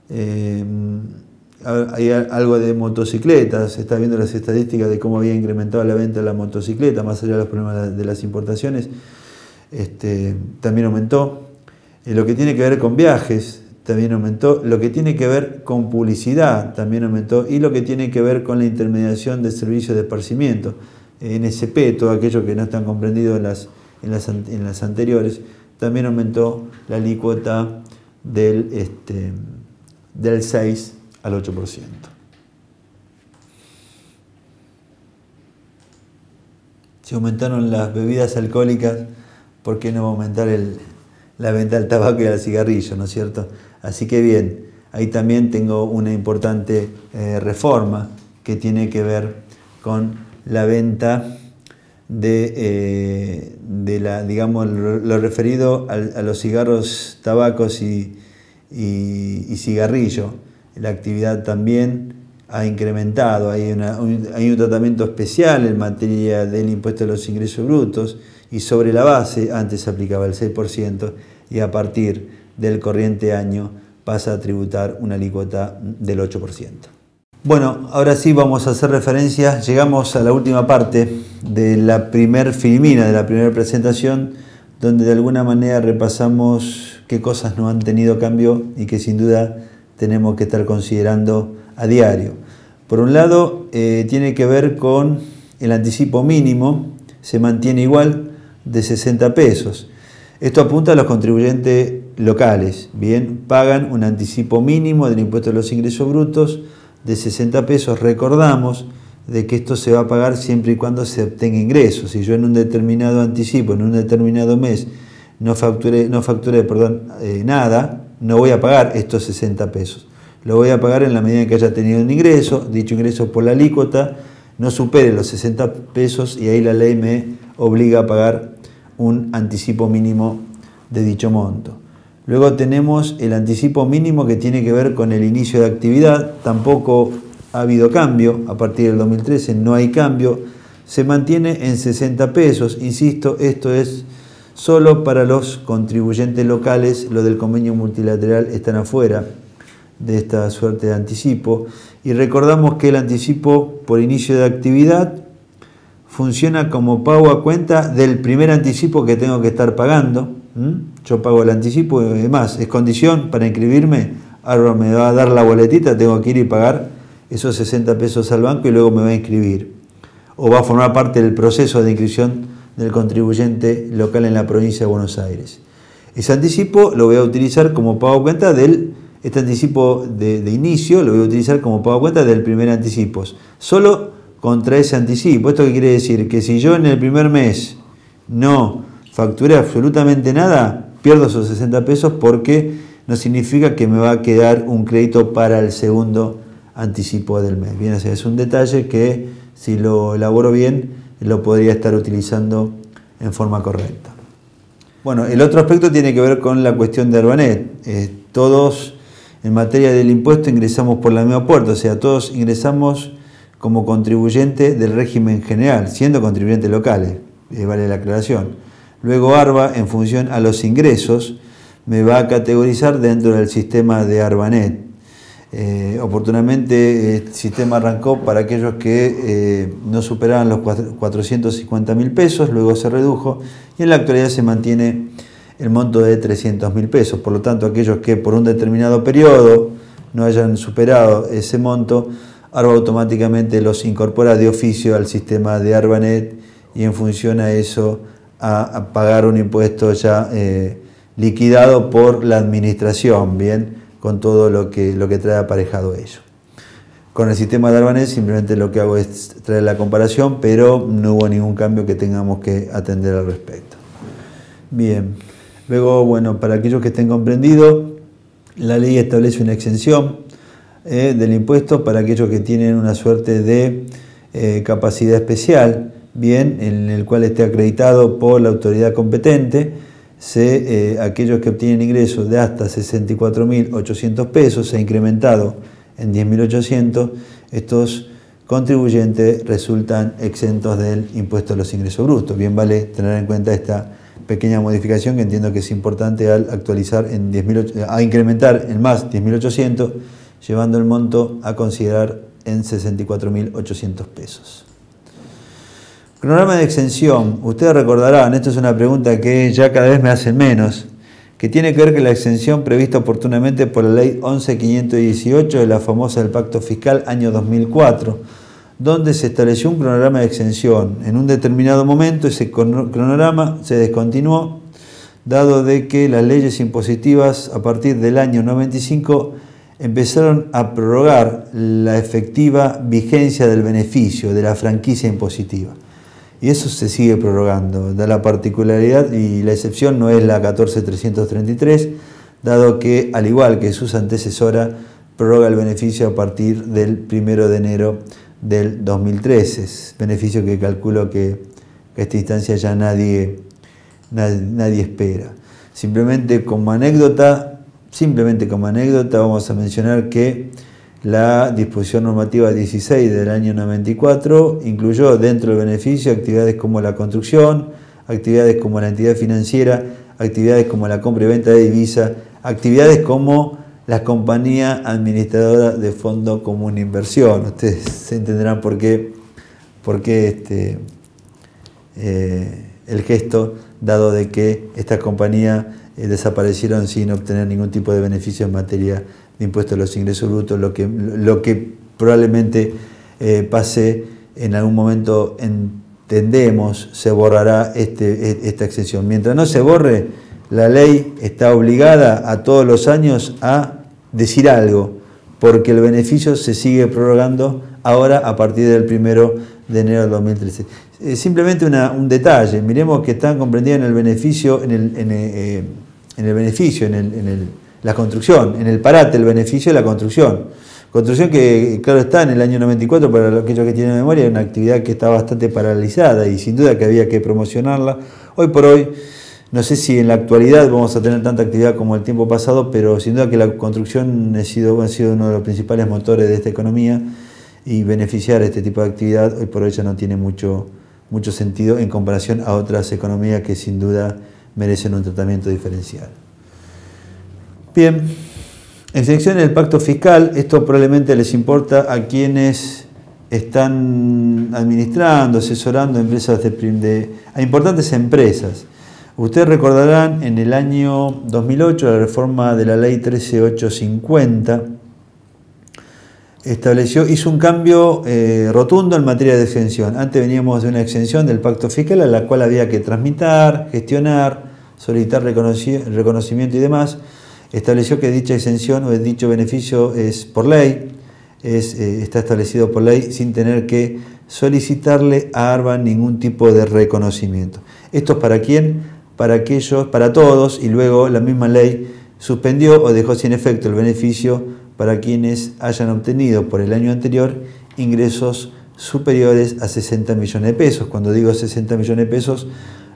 hay algo de motocicletas. Se está viendo las estadísticas de cómo había incrementado la venta de la motocicleta, más allá de los problemas de las importaciones, también aumentó. Lo que tiene que ver con viajes también aumentó, lo que tiene que ver con publicidad también aumentó, y lo que tiene que ver con la intermediación de servicios de esparcimiento, NSP, todo aquello que no están comprendidos en las anteriores, también aumentó la alícuota del 6 al 8%. Si aumentaron las bebidas alcohólicas, ¿por qué no va a aumentar la venta del tabaco y del cigarrillo, ¿no es cierto? Así que bien, ahí también tengo una importante reforma que tiene que ver con la venta digamos, lo referido a los cigarros, tabacos y cigarrillo. La actividad también ha incrementado, hay un tratamiento especial en materia del impuesto a los ingresos brutos, y sobre la base antes se aplicaba el 6% y a partir del corriente año pasa a tributar una alícuota del 8%. Bueno, ahora sí vamos a hacer referencia, llegamos a la última parte de la primer filmina, de la primera presentación, donde de alguna manera repasamos qué cosas no han tenido cambio y que sin duda tenemos que estar considerando a diario. Por un lado, tiene que ver con el anticipo mínimo, se mantiene igual, de 60 pesos. Esto apunta a los contribuyentes locales, bien, pagan un anticipo mínimo del impuesto a los ingresos brutos de 60 pesos. Recordamos de que esto se va a pagar siempre y cuando se obtenga ingresos. Si yo en un determinado anticipo, en un determinado mes, no facturé nada, no voy a pagar estos 60 pesos. Lo voy a pagar en la medida en que haya tenido un ingreso, dicho ingreso por la alícuota no supere los 60 pesos y ahí la ley me obliga a pagar un anticipo mínimo de dicho monto. Luego tenemos el anticipo mínimo que tiene que ver con el inicio de actividad. Tampoco ha habido cambio, a partir del 2013 no hay cambio, se mantiene en 60 pesos. Insisto, esto es solo para los contribuyentes locales, los del convenio multilateral están afuera de esta suerte de anticipo. Y recordamos que el anticipo por inicio de actividad funciona como pago a cuenta del primer anticipo que tengo que estar pagando. Yo pago el anticipo y además es condición para inscribirme. Ahora me va a dar la boletita, tengo que ir y pagar esos 60 pesos al banco y luego me va a inscribir. O va a formar parte del proceso de inscripción del contribuyente local en la provincia de Buenos Aires. Ese anticipo lo voy a utilizar como pago a cuenta del este anticipo de inicio lo voy a utilizar como pago a cuenta del primer anticipo, solo contra ese anticipo. ¿Esto qué quiere decir? Que si yo en el primer mes no facturé absolutamente nada, pierdo esos 60 pesos porque no significa que me va a quedar un crédito para el segundo anticipo del mes. Bien, o sea, es un detalle que si lo elaboro bien, lo podría estar utilizando en forma correcta. Bueno, el otro aspecto tiene que ver con la cuestión de Arbanet. Todos en materia del impuesto ingresamos por la misma puerta, o sea, todos ingresamos como contribuyente del régimen general, siendo contribuyentes locales, vale la aclaración. Luego ARBA, en función a los ingresos, me va a categorizar dentro del sistema de Arbanet. Oportunamente el sistema arrancó para aquellos que no superaban los 450.000 pesos, luego se redujo y en la actualidad se mantiene el monto de 300.000 pesos. Por lo tanto, aquellos que por un determinado periodo no hayan superado ese monto, ARBA automáticamente los incorpora de oficio al sistema de Arbanet y en función a eso a pagar un impuesto ya liquidado por la administración, bien, con todo lo que trae aparejado ello. Con el sistema de Arbanet simplemente lo que hago es traer la comparación, pero no hubo ningún cambio que tengamos que atender al respecto. Bien, luego, bueno, para aquellos que estén comprendidos, la ley establece una exención del impuesto para aquellos que tienen una suerte de capacidad especial, bien, en el cual esté acreditado por la autoridad competente. Aquellos que obtienen ingresos de hasta 64.800 pesos se ha incrementado en 10.800, estos contribuyentes resultan exentos del impuesto a los ingresos brutos. Bien, vale tener en cuenta esta pequeña modificación que entiendo que es importante al actualizar en 10.000, a incrementar en más 10.800, llevando el monto a considerar en 64.800 pesos. Cronograma de exención. Ustedes recordarán, esto es una pregunta que ya cada vez me hacen menos, que tiene que ver con la exención prevista oportunamente por la ley 11.518 de la famosa del Pacto Fiscal año 2004, donde se estableció un cronograma de exención. En un determinado momento ese cronograma se descontinuó, dado de que las leyes impositivas a partir del año 95 empezaron a prorrogar la efectiva vigencia del beneficio de la franquicia impositiva. Y eso se sigue prorrogando. Da la particularidad y la excepción no es la 14.333, dado que, al igual que su antecesora, prorroga el beneficio a partir del 1 de enero del 2013. Beneficio que calculo que a esta instancia ya nadie espera. Simplemente como anécdota vamos a mencionar que la disposición normativa 16 del año 94 incluyó dentro del beneficio actividades como la construcción, actividades como la entidad financiera, actividades como la compra y venta de divisa, actividades como la compañía administradora de fondo común de inversión. Ustedes se entenderán por qué el gesto, dado de que estas compañías desaparecieron sin obtener ningún tipo de beneficio en materia de impuesto a los ingresos brutos, lo que probablemente pase en algún momento, entendemos, se borrará esta exención. Mientras no se borre, la ley está obligada a todos los años a decir algo, porque el beneficio se sigue prorrogando ahora a partir del 1 de enero del 2013. Simplemente un detalle, miremos que están comprendidas en el beneficio, la construcción, en el parate, el beneficio de la construcción. Construcción que, claro está, en el año 94, para aquellos que tienen memoria, es una actividad que está bastante paralizada y sin duda que había que promocionarla. Hoy por hoy, no sé si en la actualidad vamos a tener tanta actividad como el tiempo pasado, pero sin duda que la construcción ha sido uno de los principales motores de esta economía y beneficiar este tipo de actividad hoy por hoy ya no tiene mucho sentido en comparación a otras economías que sin duda merecen un tratamiento diferencial. Bien, exención del pacto fiscal, esto probablemente les importa a quienes están administrando, asesorando empresas a importantes empresas. Ustedes recordarán en el año 2008 la reforma de la ley 13850 hizo un cambio rotundo en materia de exención. Antes veníamos de una exención del pacto fiscal a la cual había que tramitar, gestionar, solicitar reconocimiento y demás. estableció que dicha exención o dicho beneficio es por ley, está establecido por ley sin tener que solicitarle a ARBA ningún tipo de reconocimiento. ¿Esto es para quién? Para aquellos, para todos, y luego la misma ley suspendió o dejó sin efecto el beneficio para quienes hayan obtenido por el año anterior ingresos superiores a 60 millones de pesos. Cuando digo 60 millones de pesos,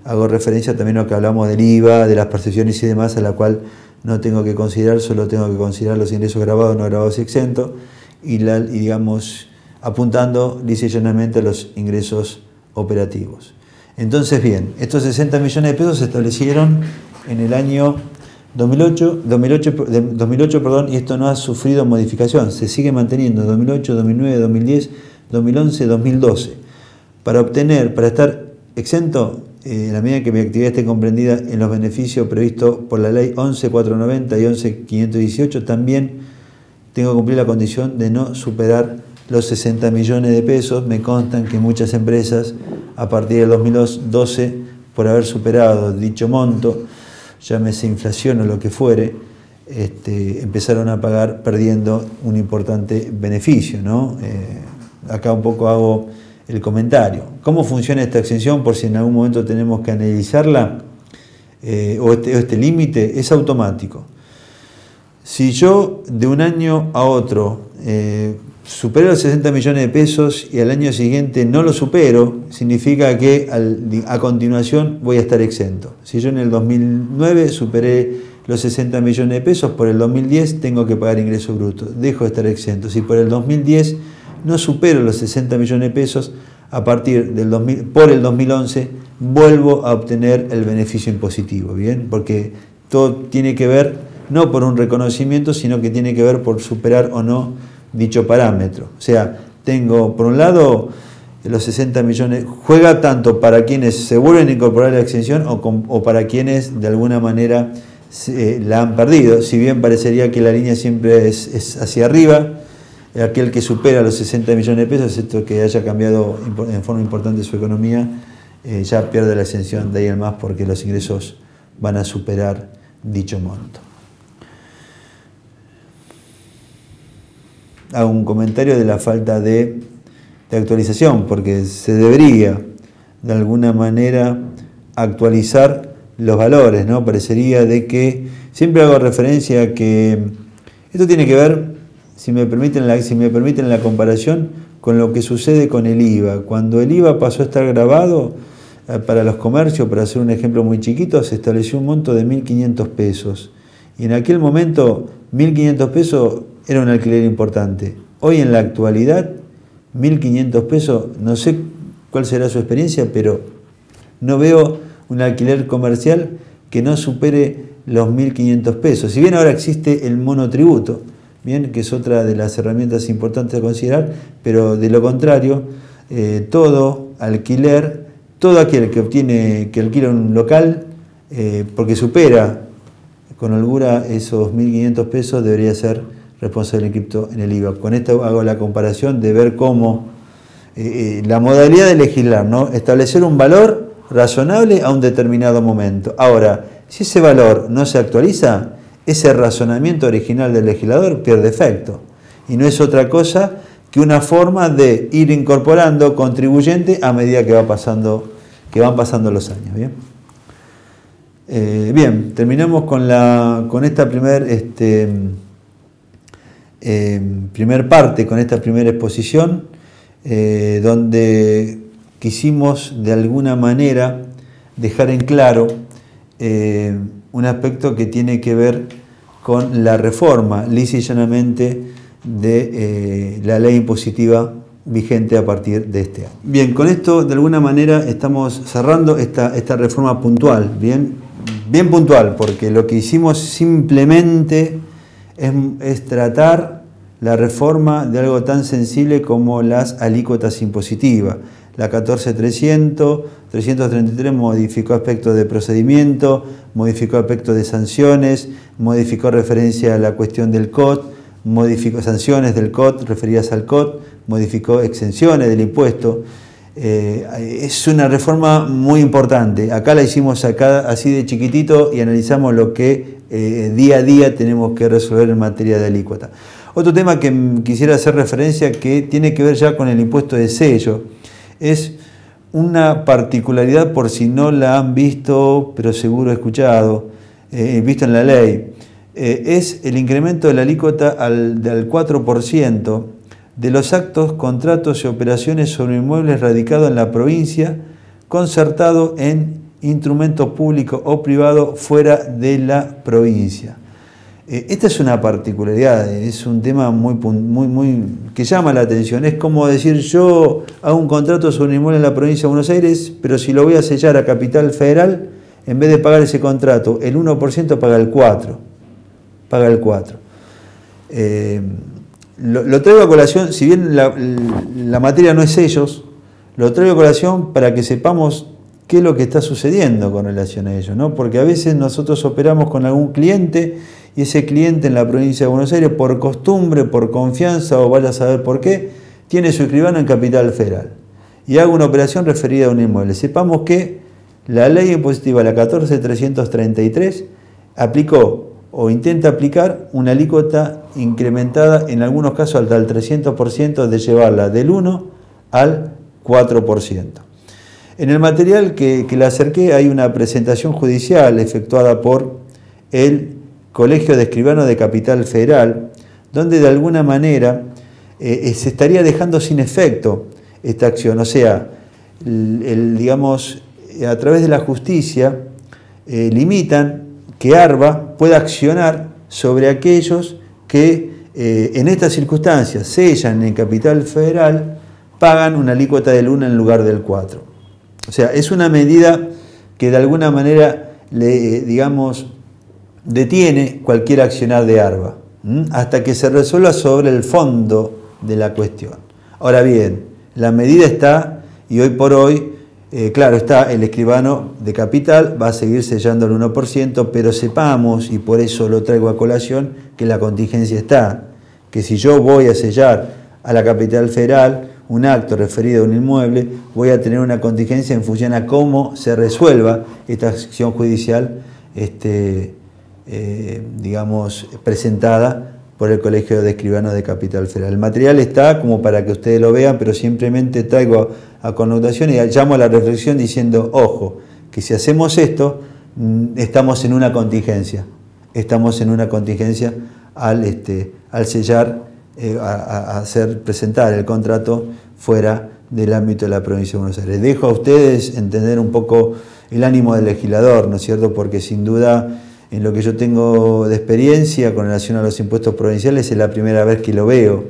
hago referencia también a lo que hablamos del IVA, de las percepciones y demás, a la cual no tengo que considerar, solo tengo que considerar los ingresos grabados, no grabados y exentos, y digamos, apuntando lisa y llanamente a los ingresos operativos. Entonces, bien, estos 60 millones de pesos se establecieron en el año 2008, y esto no ha sufrido modificación, se sigue manteniendo en 2008, 2009, 2010, 2011, 2012. Para estar exento, en la medida que mi actividad esté comprendida en los beneficios previstos por la ley 11.490 y 11.518, también tengo que cumplir la condición de no superar los 60 millones de pesos. Me constan que muchas empresas, a partir del 2012, por haber superado dicho monto, llámese inflación o lo que fuere, empezaron a pagar perdiendo un importante beneficio, ¿no? Acá un poco hago el comentario. ¿Cómo funciona esta exención? Por si en algún momento tenemos que analizarla, o este límite, es automático. Si yo de un año a otro supero los 60 millones de pesos y al año siguiente no lo supero, significa que a continuación voy a estar exento. Si yo en el 2009 superé los 60 millones de pesos, por el 2010 tengo que pagar ingreso bruto, dejo de estar exento. Si por el 2010 no supero los 60 millones de pesos, a partir del por el 2011 vuelvo a obtener el beneficio impositivo, ¿bien? Porque todo tiene que ver no por un reconocimiento, sino que tiene que ver por superar o no dicho parámetro. O sea, tengo por un lado los 60 millones, juega tanto para quienes se vuelven a incorporar a la exención o para quienes de alguna manera la han perdido. Si bien parecería que la línea siempre es hacia arriba, aquel que supera los 60 millones de pesos, excepto que haya cambiado en forma importante su economía, ya pierde la exención de ahí en más, porque los ingresos van a superar dicho monto. Hago un comentario de la falta de actualización, porque se debería de alguna manera actualizar los valores, ¿no? Parecería de que siempre hago referencia a que esto tiene que ver, si me permiten la comparación, con lo que sucede con el IVA. Cuando el IVA pasó a estar grabado para los comercios, para hacer un ejemplo muy chiquito, se estableció un monto de 1.500 pesos. Y en aquel momento 1.500 pesos era un alquiler importante. Hoy en la actualidad, 1.500 pesos, no sé cuál será su experiencia, pero no veo un alquiler comercial que no supere los 1.500 pesos. Si bien ahora existe el monotributo, bien, que es otra de las herramientas importantes a considerar, pero de lo contrario, todo alquiler, todo aquel que alquila un local, porque supera con holgura esos 1.500 pesos, debería ser responsable inscripto en el IVA. Con esto hago la comparación de ver cómo la modalidad de legislar, ¿no? Establecer un valor razonable a un determinado momento. Ahora, si ese valor no se actualiza, ese razonamiento original del legislador pierde efecto. Y no es otra cosa que una forma de ir incorporando contribuyente a medida que van pasando los años. Bien, bien, terminamos con esta primer parte, con esta primera exposición, donde quisimos de alguna manera dejar en claro un aspecto que tiene que ver con la reforma lisa y llanamente de la ley impositiva vigente a partir de este año. Bien, con esto de alguna manera estamos cerrando esta reforma puntual, bien puntual, porque lo que hicimos simplemente es tratar la reforma de algo tan sensible como las alícuotas impositivas. La 14.333 modificó aspectos de procedimiento, modificó aspectos de sanciones, modificó referencia a la cuestión del COT, modificó sanciones del COT referidas al COT, modificó exenciones del impuesto. Es una reforma muy importante. Acá la hicimos así de chiquitito y analizamos lo que día a día tenemos que resolver en materia de alícuota. Otro tema que quisiera hacer referencia, que tiene que ver ya con el impuesto de sello, es una particularidad, por si no la han visto, pero seguro escuchado, visto en la ley, es el incremento de la alícuota del 4% de los actos, contratos y operaciones sobre inmuebles radicados en la provincia, concertado en instrumento público o privado fuera de la provincia. Esta es una particularidad, es un tema muy que llama la atención. Es como decir, yo hago un contrato sobre un inmueble en la provincia de Buenos Aires, pero si lo voy a sellar a Capital Federal, en vez de pagar ese contrato, el 1% paga el 4%. Paga el 4%. Lo traigo a colación, si bien la materia no es sellos, lo traigo a colación para que sepamos qué es lo que está sucediendo con relación a ello, ¿no? Porque a veces nosotros operamos con algún cliente y ese cliente en la provincia de Buenos Aires, por costumbre, por confianza o vaya a saber por qué, tiene su escribano en Capital Federal y haga una operación referida a un inmueble. Sepamos que la ley impositiva, la 14.333, aplicó o intenta aplicar una alícuota incrementada, en algunos casos hasta el 300%, de llevarla del 1 al 4%. En el material que le acerqué hay una presentación judicial efectuada por el Colegio de Escribanos de Capital Federal, donde de alguna manera se estaría dejando sin efecto esta acción. O sea, digamos, a través de la justicia limitan que ARBA pueda accionar sobre aquellos que en estas circunstancias sellan en Capital Federal, pagan una alícuota del 1 en lugar del 4. O sea, es una medida que de alguna manera digamos, detiene cualquier accionar de ARBA, hasta que se resuelva sobre el fondo de la cuestión. Ahora bien, la medida está, y hoy por hoy, claro está, el escribano de Capital va a seguir sellando el 1%, pero sepamos, y por eso lo traigo a colación, que la contingencia está, que si yo voy a sellar a la Capital Federal un acto referido a un inmueble, voy a tener una contingencia en función a cómo se resuelva esta acción judicial, digamos, presentada por el Colegio de Escribanos de Capital Federal. El material está como para que ustedes lo vean, pero simplemente traigo a connotación y llamo a la reflexión diciendo, ojo, que si hacemos esto, estamos en una contingencia. Estamos en una contingencia al sellar, presentar el contrato fuera del ámbito de la provincia de Buenos Aires. Dejo a ustedes entender un poco el ánimo del legislador, ¿no es cierto? Porque sin duda, en lo que yo tengo de experiencia con relación a los impuestos provinciales, es la primera vez que lo veo,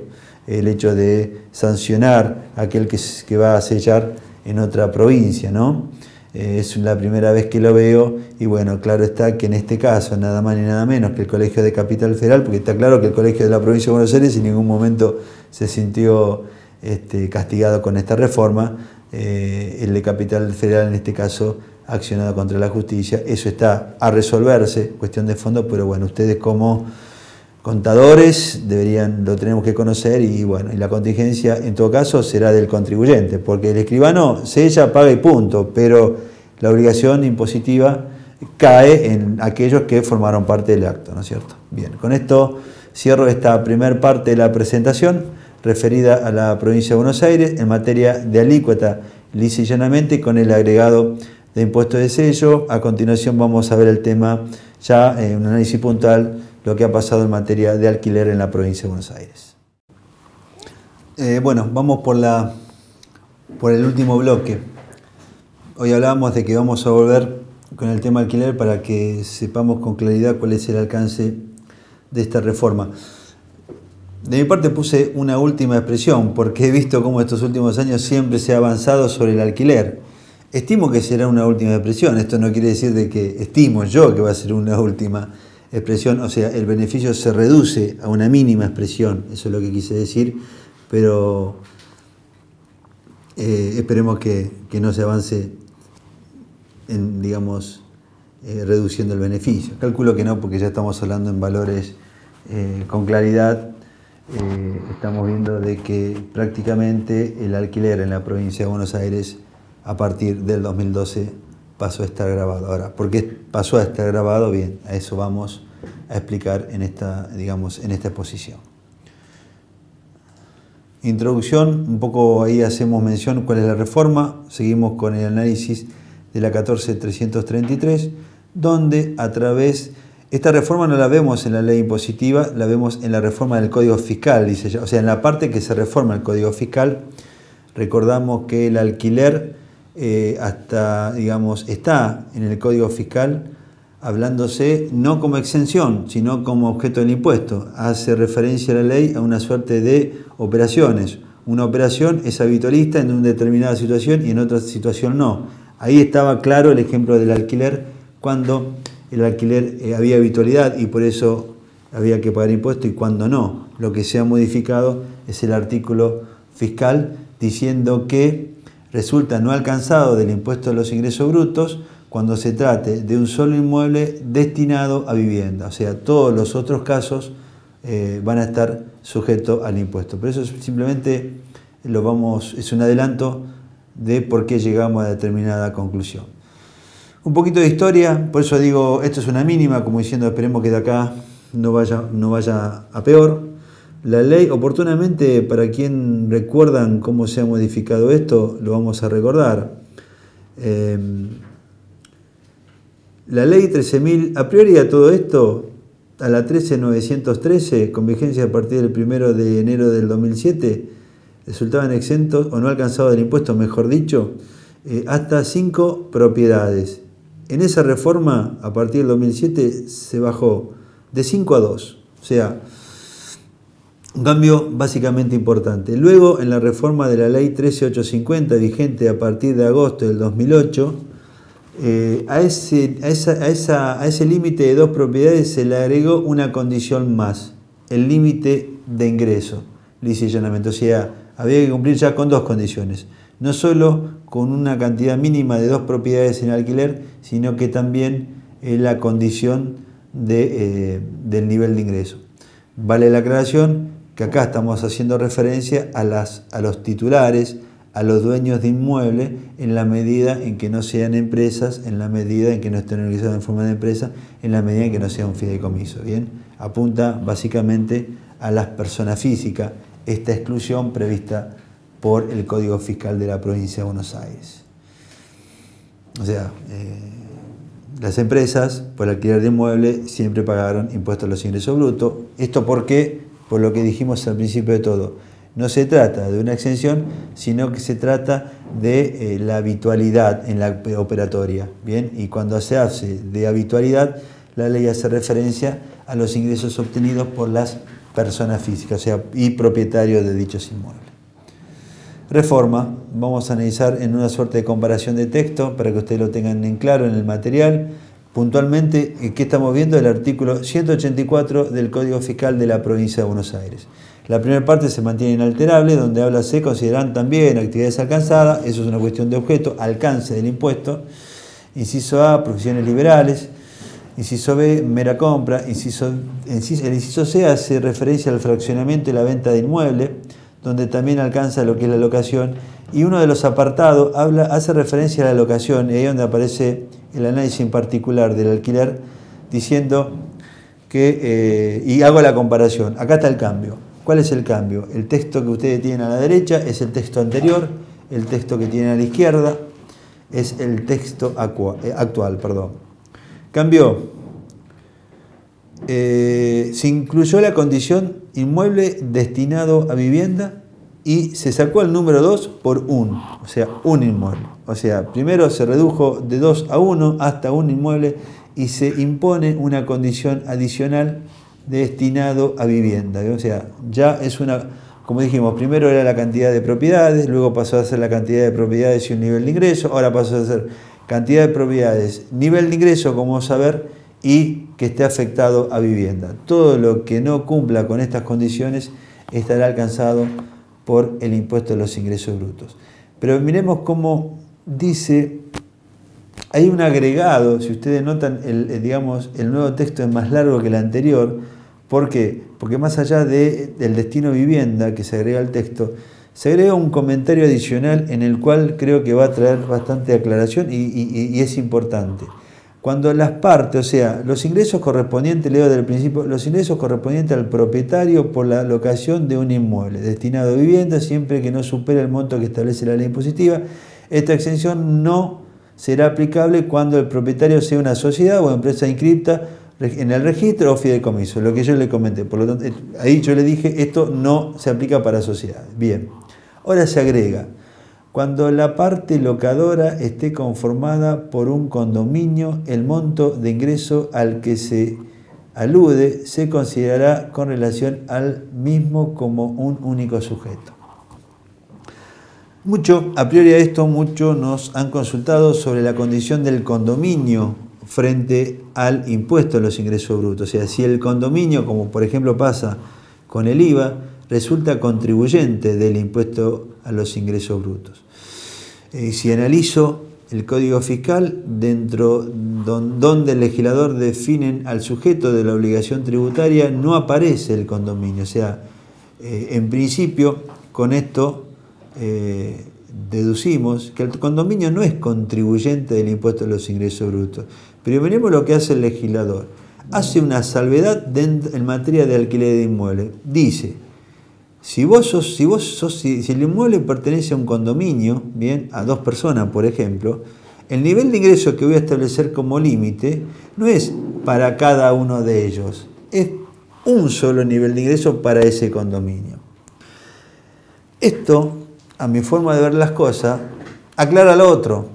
el hecho de sancionar a aquel que va a sellar en otra provincia, ¿no? Es la primera vez que lo veo y bueno, claro está que en este caso, nada más ni nada menos que el Colegio de Capital Federal, porque está claro que el Colegio de la Provincia de Buenos Aires en ningún momento se sintió castigado con esta reforma, el de Capital Federal en este caso accionado contra la justicia. Eso está a resolverse, cuestión de fondo, pero bueno, ustedes como contadores lo tenemos que conocer y bueno, y la contingencia en todo caso será del contribuyente, porque el escribano sella, paga y punto, pero la obligación impositiva cae en aquellos que formaron parte del acto, ¿no es cierto? Bien, con esto cierro esta primera parte de la presentación referida a la provincia de Buenos Aires en materia de alícuota, lisa y llanamente, con el agregado de impuestos de sello. A continuación vamos a ver el tema ya en un análisis puntual, lo que ha pasado en materia de alquiler en la provincia de Buenos Aires. Bueno, vamos por el último bloque. Hoy hablábamos de que vamos a volver con el tema alquiler para que sepamos con claridad cuál es el alcance de esta reforma. De mi parte puse una última expresión, porque he visto cómo estos últimos años siempre se ha avanzado sobre el alquiler. Estimo que será una última expresión. Esto no quiere decir de que estimo yo que va a ser una última expresión. O sea, el beneficio se reduce a una mínima expresión. Eso es lo que quise decir. Pero esperemos que no se avance en, digamos, reduciendo el beneficio. Calculo que no, porque ya estamos hablando en valores con claridad. Estamos viendo de que prácticamente el alquiler en la provincia de Buenos Aires a partir del 2012 pasó a estar grabado. Ahora, ¿por qué pasó a estar grabado? Bien, a eso vamos a explicar en esta, digamos, en esta exposición. Introducción, un poco ahí hacemos mención cuál es la reforma, seguimos con el análisis de la 14.333, donde a través, esta reforma no la vemos en la ley impositiva, la vemos en la reforma del Código Fiscal, dice, o sea, en la parte que se reforma el Código Fiscal. Recordamos que el alquiler hasta, digamos, está en el Código Fiscal hablándose no como exención, sino como objeto del impuesto. Hace referencia a la ley a una suerte de operaciones. Una operación es habitualista en una determinada situación y en otra situación no. Ahí estaba claro el ejemplo del alquiler, cuando el alquiler había habitualidad y por eso había que pagar impuesto y cuando no. Lo que se ha modificado es el artículo fiscal diciendo que resulta no alcanzado del impuesto de los ingresos brutos cuando se trate de un solo inmueble destinado a vivienda. O sea, todos los otros casos van a estar sujetos al impuesto. Pero eso simplemente es un adelanto de por qué llegamos a determinada conclusión. Un poquito de historia, por eso digo, esto es una mínima, como diciendo, esperemos que de acá no vaya a peor. La ley, oportunamente, para quien recuerdan cómo se ha modificado esto, lo vamos a recordar. La ley 13.000, a priori a todo esto, a la 13.913, con vigencia a partir del 1 de enero del 2007, resultaban exentos o no alcanzados del impuesto, mejor dicho, hasta 5 propiedades. En esa reforma, a partir del 2007, se bajó de 5 a 2. O sea, un cambio básicamente importante. Luego, en la reforma de la ley 13.850, vigente a partir de agosto del 2008, a ese límite de 2 propiedades se le agregó una condición más, el límite de ingreso, lisa y llanamente. O sea, había que cumplir ya con 2 condiciones, no solo con una cantidad mínima de 2 propiedades en alquiler, sino que también la condición del nivel de ingreso. Vale la aclaración que acá estamos haciendo referencia a los titulares, a los dueños de inmueble, en la medida en que no sean empresas, en la medida en que no estén organizados en forma de empresa, en la medida en que no sea un fideicomiso. ¿Bien? Apunta básicamente a las personas físicas, esta exclusión prevista por el Código Fiscal de la Provincia de Buenos Aires. O sea, las empresas, por alquiler de inmueble, siempre pagaron impuestos a los ingresos brutos. ¿Esto por qué? Por lo que dijimos al principio de todo. No se trata de una exención, sino que se trata de la habitualidad en la operatoria. ¿Bien? Y cuando se hace de habitualidad, la ley hace referencia a los ingresos obtenidos por las personas físicas, o sea, y propietarios de dichos inmuebles. Reforma, vamos a analizar en una suerte de comparación de texto para que ustedes lo tengan en claro en el material. Puntualmente, ¿qué estamos viendo? El artículo 184 del Código Fiscal de la Provincia de Buenos Aires. La primera parte se mantiene inalterable, donde habla se consideran también actividades alcanzadas, eso es una cuestión de objeto, alcance del impuesto. Inciso A, profesiones liberales. Inciso B, mera compra. El inciso C hace referencia al fraccionamiento y la venta de inmueble, donde también alcanza lo que es la locación. Y uno de los apartados hace referencia a la locación, y ahí es donde aparece el análisis en particular del alquiler, diciendo que, y hago la comparación, acá está el cambio. ¿Cuál es el cambio? El texto que ustedes tienen a la derecha es el texto anterior, el texto que tienen a la izquierda es el texto actual. Cambió. Se incluyó la condición inmueble destinado a vivienda y se sacó el número 2 por 1, o sea, un inmueble. O sea, primero se redujo de 2 a 1 hasta un inmueble y se impone una condición adicional destinado a vivienda. O sea, ya es una, como dijimos, primero era la cantidad de propiedades, luego pasó a ser la cantidad de propiedades y un nivel de ingreso, ahora pasó a ser cantidad de propiedades, nivel de ingreso, como vamos a ver, y que esté afectado a vivienda. Todo lo que no cumpla con estas condiciones estará alcanzado por el impuesto de los ingresos brutos. Pero miremos cómo dice, hay un agregado, si ustedes notan, el nuevo texto es más largo que el anterior. ¿Por qué? Porque más allá del destino vivienda que se agrega al texto, se agrega un comentario adicional en el cual creo que va a traer bastante aclaración y es importante. cuando las partes, o sea, los ingresos correspondientes, leo del principio, los ingresos correspondientes al propietario por la locación de un inmueble destinado a vivienda, siempre que no supere el monto que establece la ley impositiva, esta exención no será aplicable cuando el propietario sea una sociedad o empresa inscripta en el registro o fideicomiso, lo que yo le comenté. Por lo tanto, ahí yo le dije, esto no se aplica para sociedades. Bien, ahora se agrega, cuando la parte locadora esté conformada por un condominio, el monto de ingreso al que se alude se considerará con relación al mismo como un único sujeto. A priori a esto, muchos nos han consultado sobre la condición del condominio frente al impuesto a los ingresos brutos. O sea, si el condominio, como por ejemplo pasa con el IVA, resulta contribuyente del impuesto a los ingresos brutos. Si analizo el Código Fiscal, dentro donde el legislador define al sujeto de la obligación tributaria, no aparece el condominio. O sea, en principio, con esto deducimos que el condominio no es contribuyente del impuesto a los ingresos brutos. Pero veremos lo que hace el legislador. Hace una salvedad en materia de alquiler de inmuebles. Dice, si el inmueble pertenece a un condominio, bien, a 2 personas, por ejemplo, el nivel de ingreso que voy a establecer como límite no es para cada uno de ellos, es un solo nivel de ingreso para ese condominio. Esto, a mi forma de ver las cosas, aclara lo otro,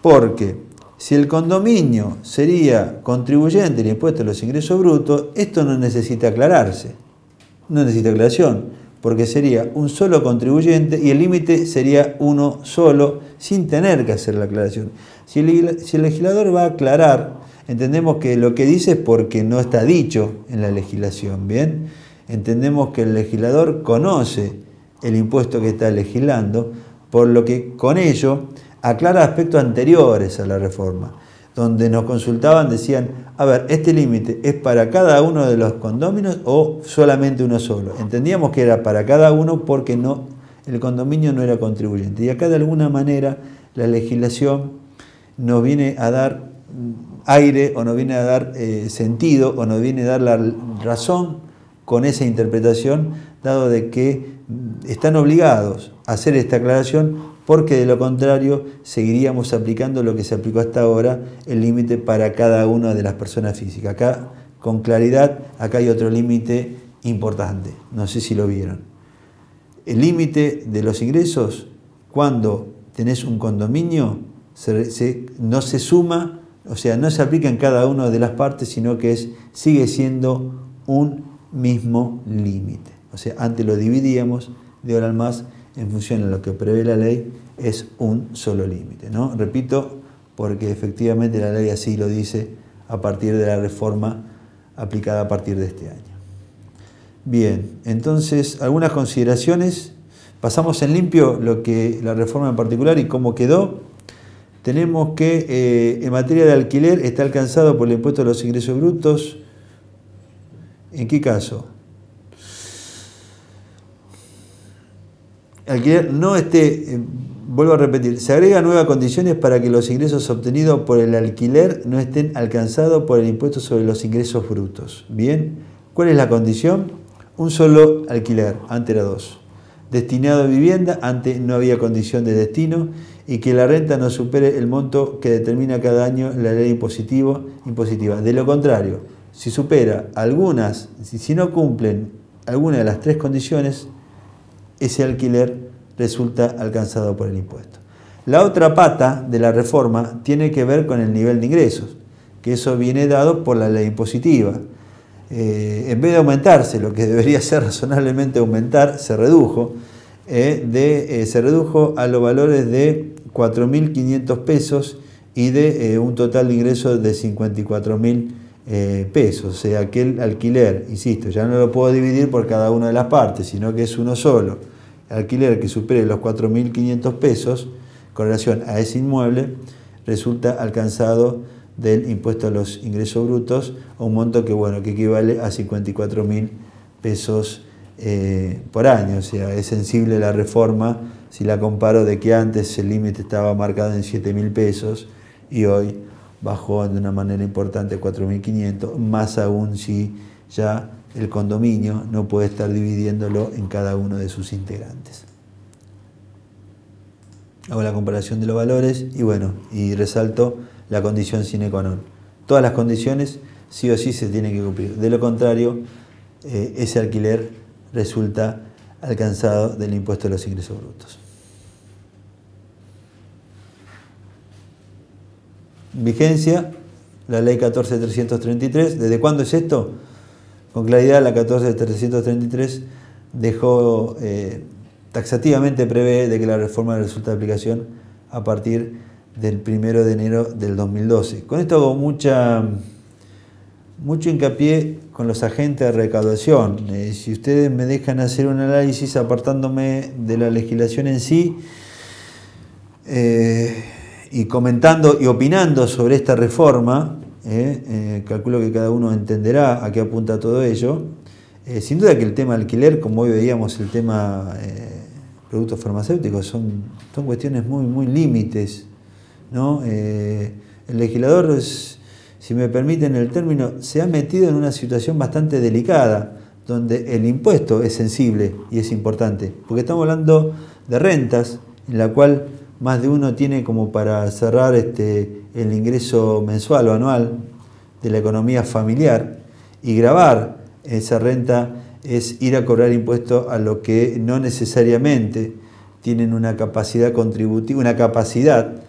porque si el condominio sería contribuyente del impuesto a los ingresos brutos, esto no necesita aclararse, no necesita aclaración, porque sería un solo contribuyente y el límite sería uno solo, sin tener que hacer la aclaración. Si el legislador va a aclarar, entendemos que lo que dice es porque no está dicho en la legislación, ¿bien? Entendemos que el legislador conoce el impuesto que está legislando, por lo que con ello aclara aspectos anteriores a la reforma, donde nos consultaban, decían, a ver, ¿este límite es para cada uno de los condóminos o solamente uno solo? Entendíamos que era para cada uno porque el condominio no era contribuyente. Y acá de alguna manera la legislación nos viene a dar aire o nos viene a dar sentido o nos viene a dar la razón con esa interpretación, dado de que están obligados a hacer esta aclaración porque de lo contrario seguiríamos aplicando lo que se aplicó hasta ahora, el límite para cada una de las personas físicas. Acá, con claridad, acá hay otro límite importante, no sé si lo vieron. El límite de los ingresos, cuando tenés un condominio, no se suma, o sea, no se aplica en cada una de las partes, sino que sigue siendo un mismo límite. O sea, antes lo dividíamos, de ahora en más, en función de lo que prevé la ley, es un solo límite, ¿no? Repito, porque efectivamente la ley así lo dice a partir de la reforma aplicada a partir de este año. Bien, entonces, algunas consideraciones. Pasamos en limpio lo que la reforma en particular y cómo quedó. Tenemos que en materia de alquiler está alcanzado por el impuesto a los ingresos brutos. ¿En qué caso? Alquiler no esté, vuelvo a repetir, se agregan nuevas condiciones para que los ingresos obtenidos por el alquiler no estén alcanzados por el impuesto sobre los ingresos brutos. Bien, ¿cuál es la condición? Un solo alquiler, antes era 2. Destinado a vivienda, antes no había condición de destino, y que la renta no supere el monto que determina cada año la ley impositiva. De lo contrario, si supera algunas, si no cumplen alguna de las 3 condiciones, ese alquiler resulta alcanzado por el impuesto. La otra pata de la reforma tiene que ver con el nivel de ingresos, que eso viene dado por la ley impositiva. En vez de aumentarse, lo que debería ser razonablemente aumentar, se redujo a los valores de 4.500 pesos y de un total de ingresos de 54.000 pesos. O sea, aquel alquiler, insisto, ya no lo puedo dividir por cada una de las partes, sino que es uno solo. Alquiler que supere los 4.500 pesos con relación a ese inmueble resulta alcanzado del impuesto a los ingresos brutos a un monto que equivale a 54.000 pesos por año. O sea, es sensible la reforma si la comparo de que antes el límite estaba marcado en 7.000 pesos y hoy bajó de una manera importante a 4.500, más aún si ya el condominio no puede estar dividiéndolo en cada uno de sus integrantes. Hago la comparación de los valores y bueno, y resalto la condición sine qua non. Todas las condiciones sí o sí se tienen que cumplir. De lo contrario, ese alquiler resulta alcanzado del impuesto de los ingresos brutos. Vigencia, la ley 14.333. ¿Desde cuándo es esto? Con claridad, la 14.333 dejó taxativamente prevé de que la reforma resulta de aplicación a partir del 1 de enero del 2012. Con esto hago mucho hincapié con los agentes de recaudación. Si ustedes me dejan hacer un análisis apartándome de la legislación en sí y comentando y opinando sobre esta reforma, calculo que cada uno entenderá a qué apunta todo ello. Sin duda que el tema alquiler, como hoy veíamos el tema productos farmacéuticos, son cuestiones muy límites, ¿no? El legislador, si me permiten el término, se ha metido en una situación bastante delicada, donde el impuesto es sensible y es importante, porque estamos hablando de rentas, en la cual más de uno tiene como para cerrar el ingreso mensual o anual de la economía familiar, y gravar esa renta es ir a cobrar impuestos a lo que no necesariamente tienen una capacidad contributiva, una capacidad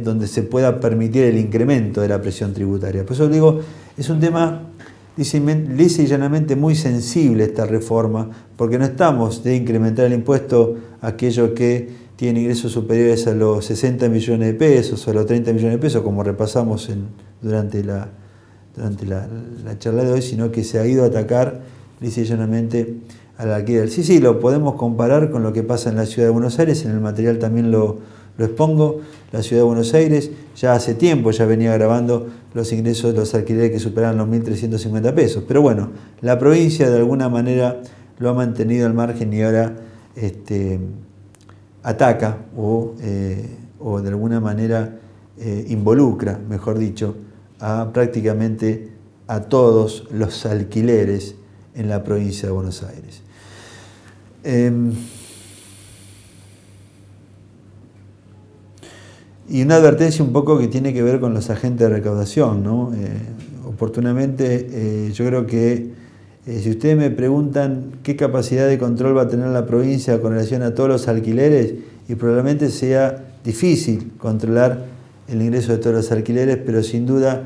donde se pueda permitir el incremento de la presión tributaria. Por eso digo, es un tema lisa y llanamente muy sensible esta reforma, porque no estamos de incrementar el impuesto a aquellos que tienen ingresos superiores a los 60 millones de pesos o a los 30 millones de pesos, como repasamos durante la charla de hoy, sino que se ha ido a atacar lisa y llanamente al alquiler. Sí, lo podemos comparar con lo que pasa en la Ciudad de Buenos Aires, en el material también lo expongo. La Ciudad de Buenos Aires ya hace tiempo ya venía grabando los ingresos de los alquileres que superaban los 1.350 pesos. Pero bueno, la provincia de alguna manera lo ha mantenido al margen y ahora ataca o de alguna manera involucra, mejor dicho, a prácticamente a todos los alquileres en la provincia de Buenos Aires. Y una advertencia un poco que tiene que ver con los agentes de recaudación, ¿no? Oportunamente, yo creo que si ustedes me preguntan qué capacidad de control va a tener la provincia con relación a todos los alquileres, y probablemente sea difícil controlar el ingreso de todos los alquileres, pero sin duda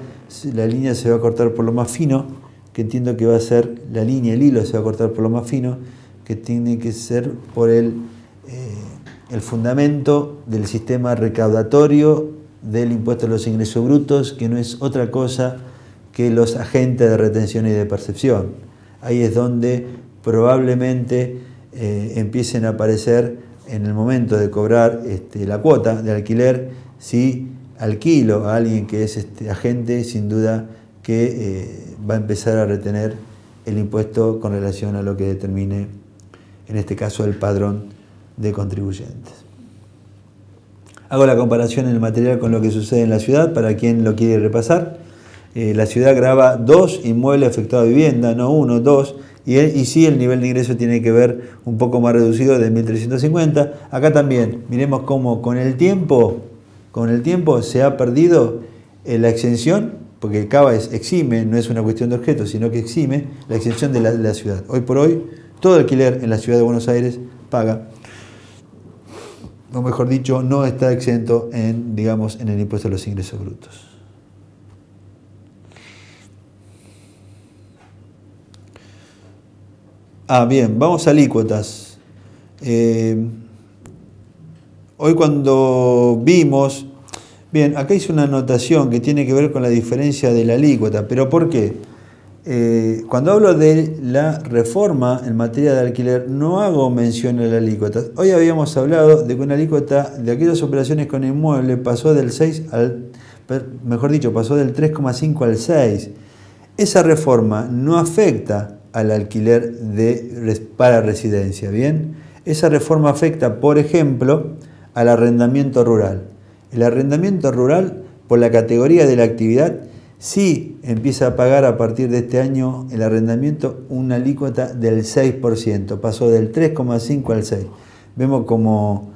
la línea se va a cortar por lo más fino, que entiendo que va a ser la línea, el hilo se va a cortar por lo más fino, que tiene que ser por el fundamento del sistema recaudatorio del impuesto a los ingresos brutos, que no es otra cosa que los agentes de retención y de percepción. Ahí es donde probablemente empiecen a aparecer en el momento de cobrar la cuota de alquiler. Si alquilo a alguien que es agente, sin duda que va a empezar a retener el impuesto con relación a lo que determine, en este caso, el padrón de contribuyentes. Hago la comparación en el material con lo que sucede en la ciudad, para quien lo quiere repasar. La ciudad grava 2 inmuebles afectados a vivienda, no 1, 2, y sí el nivel de ingreso tiene que ver un poco más reducido de 1.350. Acá también, miremos cómo con el tiempo se ha perdido la exención, porque el CABA exime, no es una cuestión de objeto, sino que exime la exención de la ciudad. Hoy por hoy, todo alquiler en la ciudad de Buenos Aires paga, o mejor dicho, no está exento en el impuesto a los ingresos brutos. Bien, vamos a alícuotas. Hoy cuando vimos, bien, acá hice una anotación que tiene que ver con la diferencia de la alícuota, pero ¿por qué? Cuando hablo de la reforma en materia de alquiler, no hago mención a la alícuota. Hoy habíamos hablado de que una alícuota de aquellas operaciones con inmueble pasó del 6 pasó del 3,5 al 6. Esa reforma no afecta al alquiler para residencia, ¿bien? Esa reforma afecta, por ejemplo, al arrendamiento rural. El arrendamiento rural por la categoría de la actividad, sí empieza a pagar a partir de este año el arrendamiento una alícuota del 6%, pasó del 3,5 al 6. Vemos como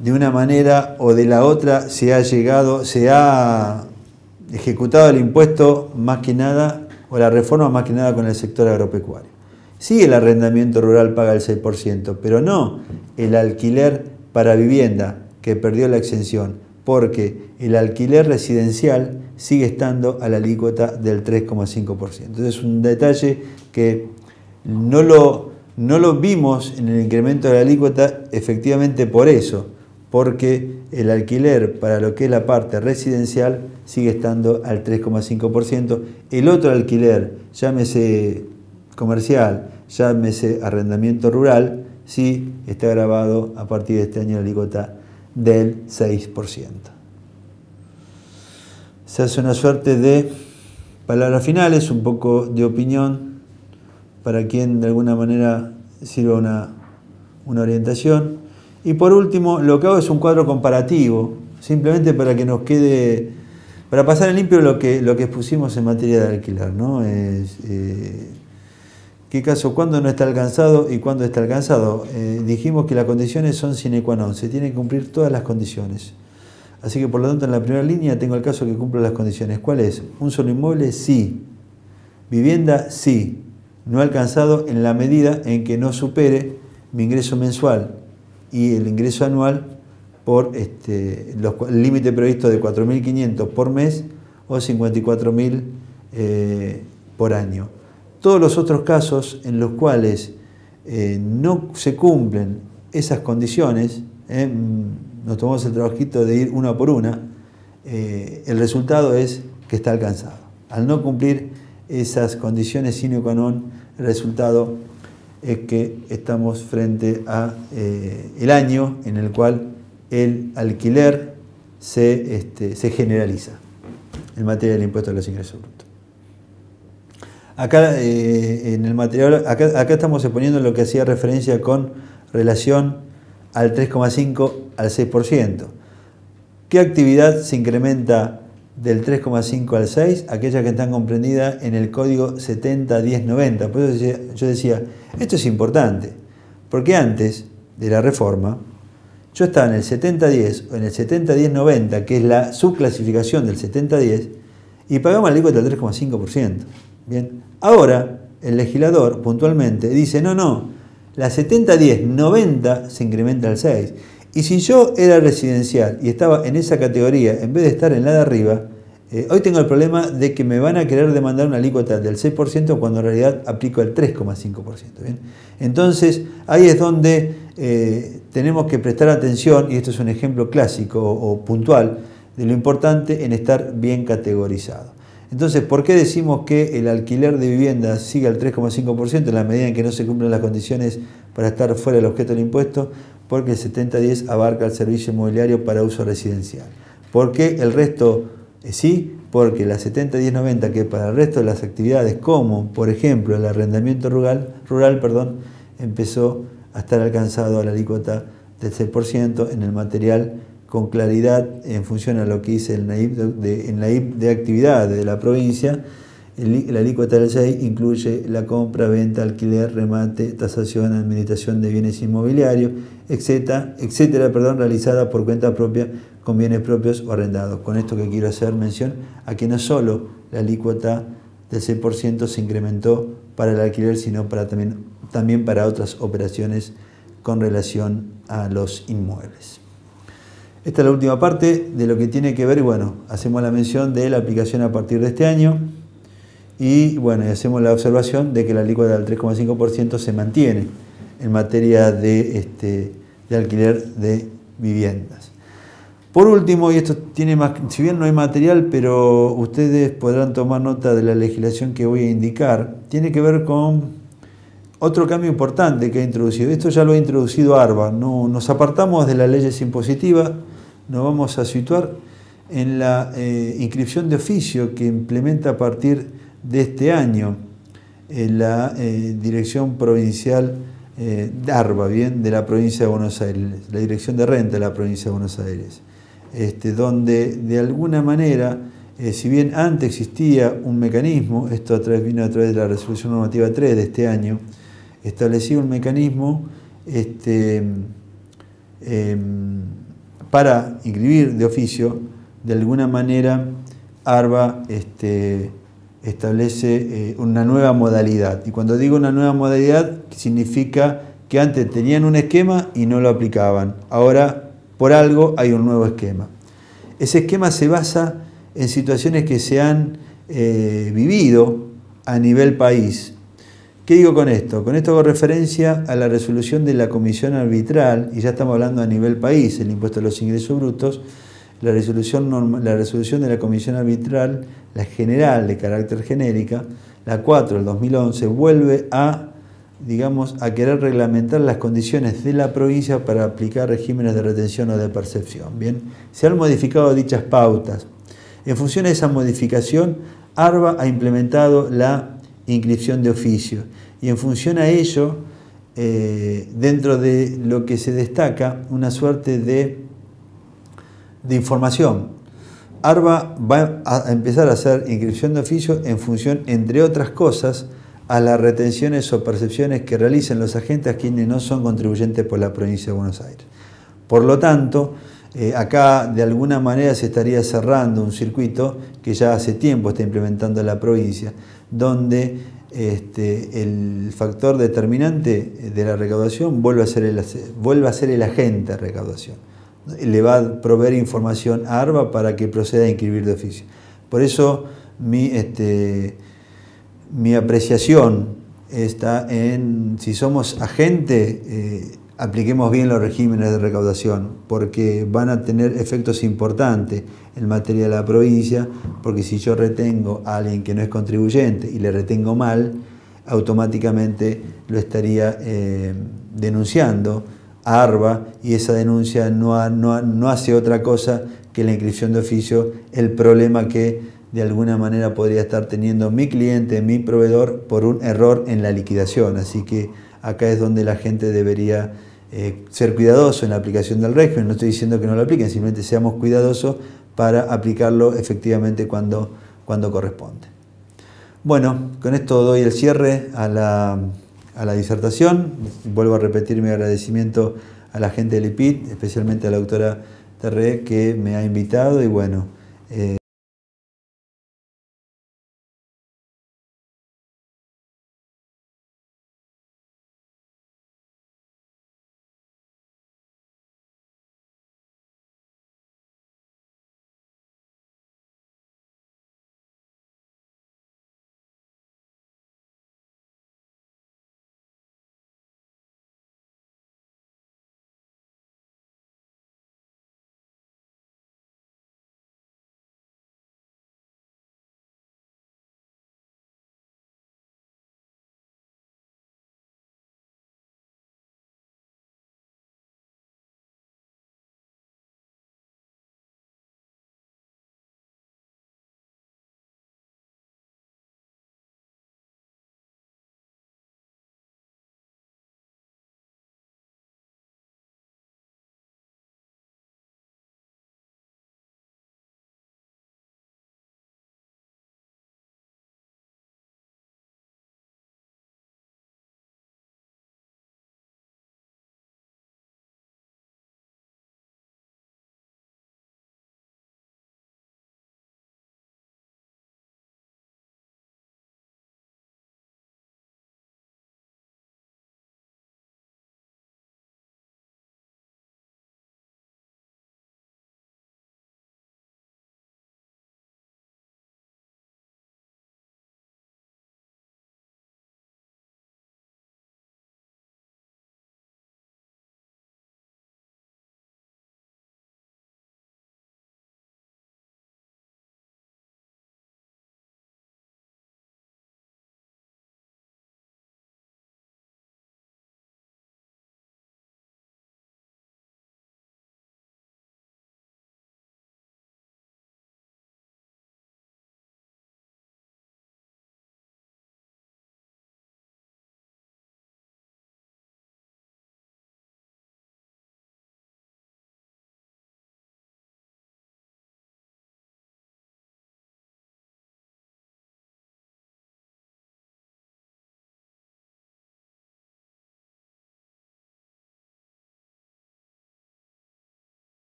de una manera o de la otra se ha ejecutado el impuesto más que nada, o la reforma más que nada con el sector agropecuario. Sí, el arrendamiento rural paga el 6%, pero no el alquiler para vivienda, que perdió la exención, porque el alquiler residencial sigue estando a la alícuota del 3,5%. Entonces es un detalle que no lo vimos en el incremento de la alícuota efectivamente por eso, porque el alquiler para lo que es la parte residencial sigue estando al 3,5%. El otro alquiler, llámese comercial, llámese arrendamiento rural, sí está grabado a partir de este año la alícuota del 6%. Se hace una suerte de palabras finales, un poco de opinión, para quien de alguna manera sirva una orientación. Y por último, lo que hago es un cuadro comparativo, simplemente para que nos quede, para pasar en limpio lo que expusimos en materia de alquiler, ¿no? ¿Qué caso? ¿Cuándo no está alcanzado y cuándo está alcanzado? Dijimos que las condiciones son sine qua non, se tienen que cumplir todas las condiciones. Así que por lo tanto en la primera línea tengo el caso que cumple las condiciones. ¿Cuál es? ¿Un solo inmueble? Sí. ¿Vivienda? Sí. No alcanzado en la medida en que no supere mi ingreso mensual y el ingreso anual por el límite previsto de 4.500 por mes o 54.000 por año. Todos los otros casos en los cuales no se cumplen esas condiciones, nos tomamos el trabajito de ir una por una, el resultado es que está alcanzado. Al no cumplir esas condiciones sine qua non, el resultado es que estamos frente a el año en el cual el alquiler se generaliza en materia del impuesto a los ingresos brutos. Acá en el material, acá estamos exponiendo lo que hacía referencia con relación al 3,5 al 6%. ¿Qué actividad se incrementa del 3,5 al 6? Aquellas que están comprendidas en el código 70-10-90. Por eso yo decía, esto es importante, porque antes de la reforma, yo estaba en el 70-10 o en el 70-10-90, que es la subclasificación del 70-10, y pagamos la alícuota del 3,5%. Bien, ahora el legislador puntualmente dice, no, la 70-10-90 se incrementa al 6. Y si yo era residencial y estaba en esa categoría, en vez de estar en la de arriba, hoy tengo el problema de que me van a querer demandar una alícuota del 6% cuando en realidad aplico el 3,5%. ¿Bien? Entonces, ahí es donde tenemos que prestar atención, y esto es un ejemplo clásico o puntual, de lo importante en estar bien categorizado. Entonces, ¿por qué decimos que el alquiler de vivienda sigue al 3,5% en la medida en que no se cumplen las condiciones para estar fuera del objeto del impuesto? Porque el 70-10 abarca el servicio inmobiliario para uso residencial. ¿Por qué el resto sí? Porque la 70-10-90, que para el resto de las actividades, como por ejemplo el arrendamiento rural, empezó a estar alcanzado a la alícuota del 6% en el material con claridad en función a lo que dice en la IP de actividades de la provincia. La alícuota del 6 incluye la compra, venta, alquiler, remate, tasación, administración de bienes inmobiliarios, etcétera, realizada por cuenta propia con bienes propios o arrendados. Con esto que quiero hacer mención a que no solo la alícuota del 6% se incrementó para el alquiler, sino también para otras operaciones con relación a los inmuebles. Esta es la última parte de lo que tiene que ver, y bueno, hacemos la mención de la aplicación a partir de este año. Y bueno, hacemos la observación de que la alícuota del 3,5% se mantiene en materia de alquiler de viviendas. Por último, y esto tiene más, si bien no hay material, pero ustedes podrán tomar nota de la legislación que voy a indicar, tiene que ver con otro cambio importante que ha introducido. Esto ya lo ha introducido ARBA. No, nos apartamos de las leyes impositivas, nos vamos a situar en la inscripción de oficio que implementa a partir de este año la Dirección Provincial de ARBA, bien, de la provincia de Buenos Aires, la Dirección de Renta de la provincia de Buenos Aires. donde de alguna manera, si bien antes existía un mecanismo, esto vino a través de la resolución normativa 3 de este año, establecía un mecanismo para inscribir de oficio, de alguna manera ARBA establece una nueva modalidad. Y cuando digo una nueva modalidad, significa que antes tenían un esquema y no lo aplicaban. Ahora, por algo, hay un nuevo esquema. Ese esquema se basa en situaciones que se han vivido a nivel país. ¿Qué digo con esto? Con esto hago referencia a la resolución de la Comisión Arbitral, y ya estamos hablando a nivel país, el impuesto a los ingresos brutos. La resolución de la Comisión Arbitral, la general de carácter genérica, la 4 del 2011, vuelve a querer reglamentar las condiciones de la provincia para aplicar regímenes de retención o de percepción. Bien, se han modificado dichas pautas. En función de esa modificación, ARBA ha implementado la inscripción de oficio, y en función a ello, dentro de lo que se destaca, una suerte de información. ARBA va a empezar a hacer inscripción de oficio en función, entre otras cosas, a las retenciones o percepciones que realicen los agentes a quienes no son contribuyentes por la provincia de Buenos Aires. Por lo tanto, acá de alguna manera se estaría cerrando un circuito que ya hace tiempo está implementando la provincia, donde el factor determinante de la recaudación vuelve a ser el agente de recaudación. Le va a proveer información a ARBA para que proceda a inscribir de oficio. Por eso mi apreciación está en, si somos agente, apliquemos bien los regímenes de recaudación, porque van a tener efectos importantes en materia de la provincia, porque si yo retengo a alguien que no es contribuyente y le retengo mal, automáticamente lo estaría denunciando a ARBA, y esa denuncia no hace otra cosa que la inscripción de oficio, el problema que de alguna manera podría estar teniendo mi cliente, mi proveedor, por un error en la liquidación. Así que acá es donde la gente debería ser cuidadoso en la aplicación del régimen. No estoy diciendo que no lo apliquen, simplemente seamos cuidadosos para aplicarlo efectivamente cuando corresponde. Bueno, con esto doy el cierre a la disertación. Vuelvo a repetir mi agradecimiento a la gente del IPIT, especialmente a la doctora Terré, que me ha invitado, y bueno,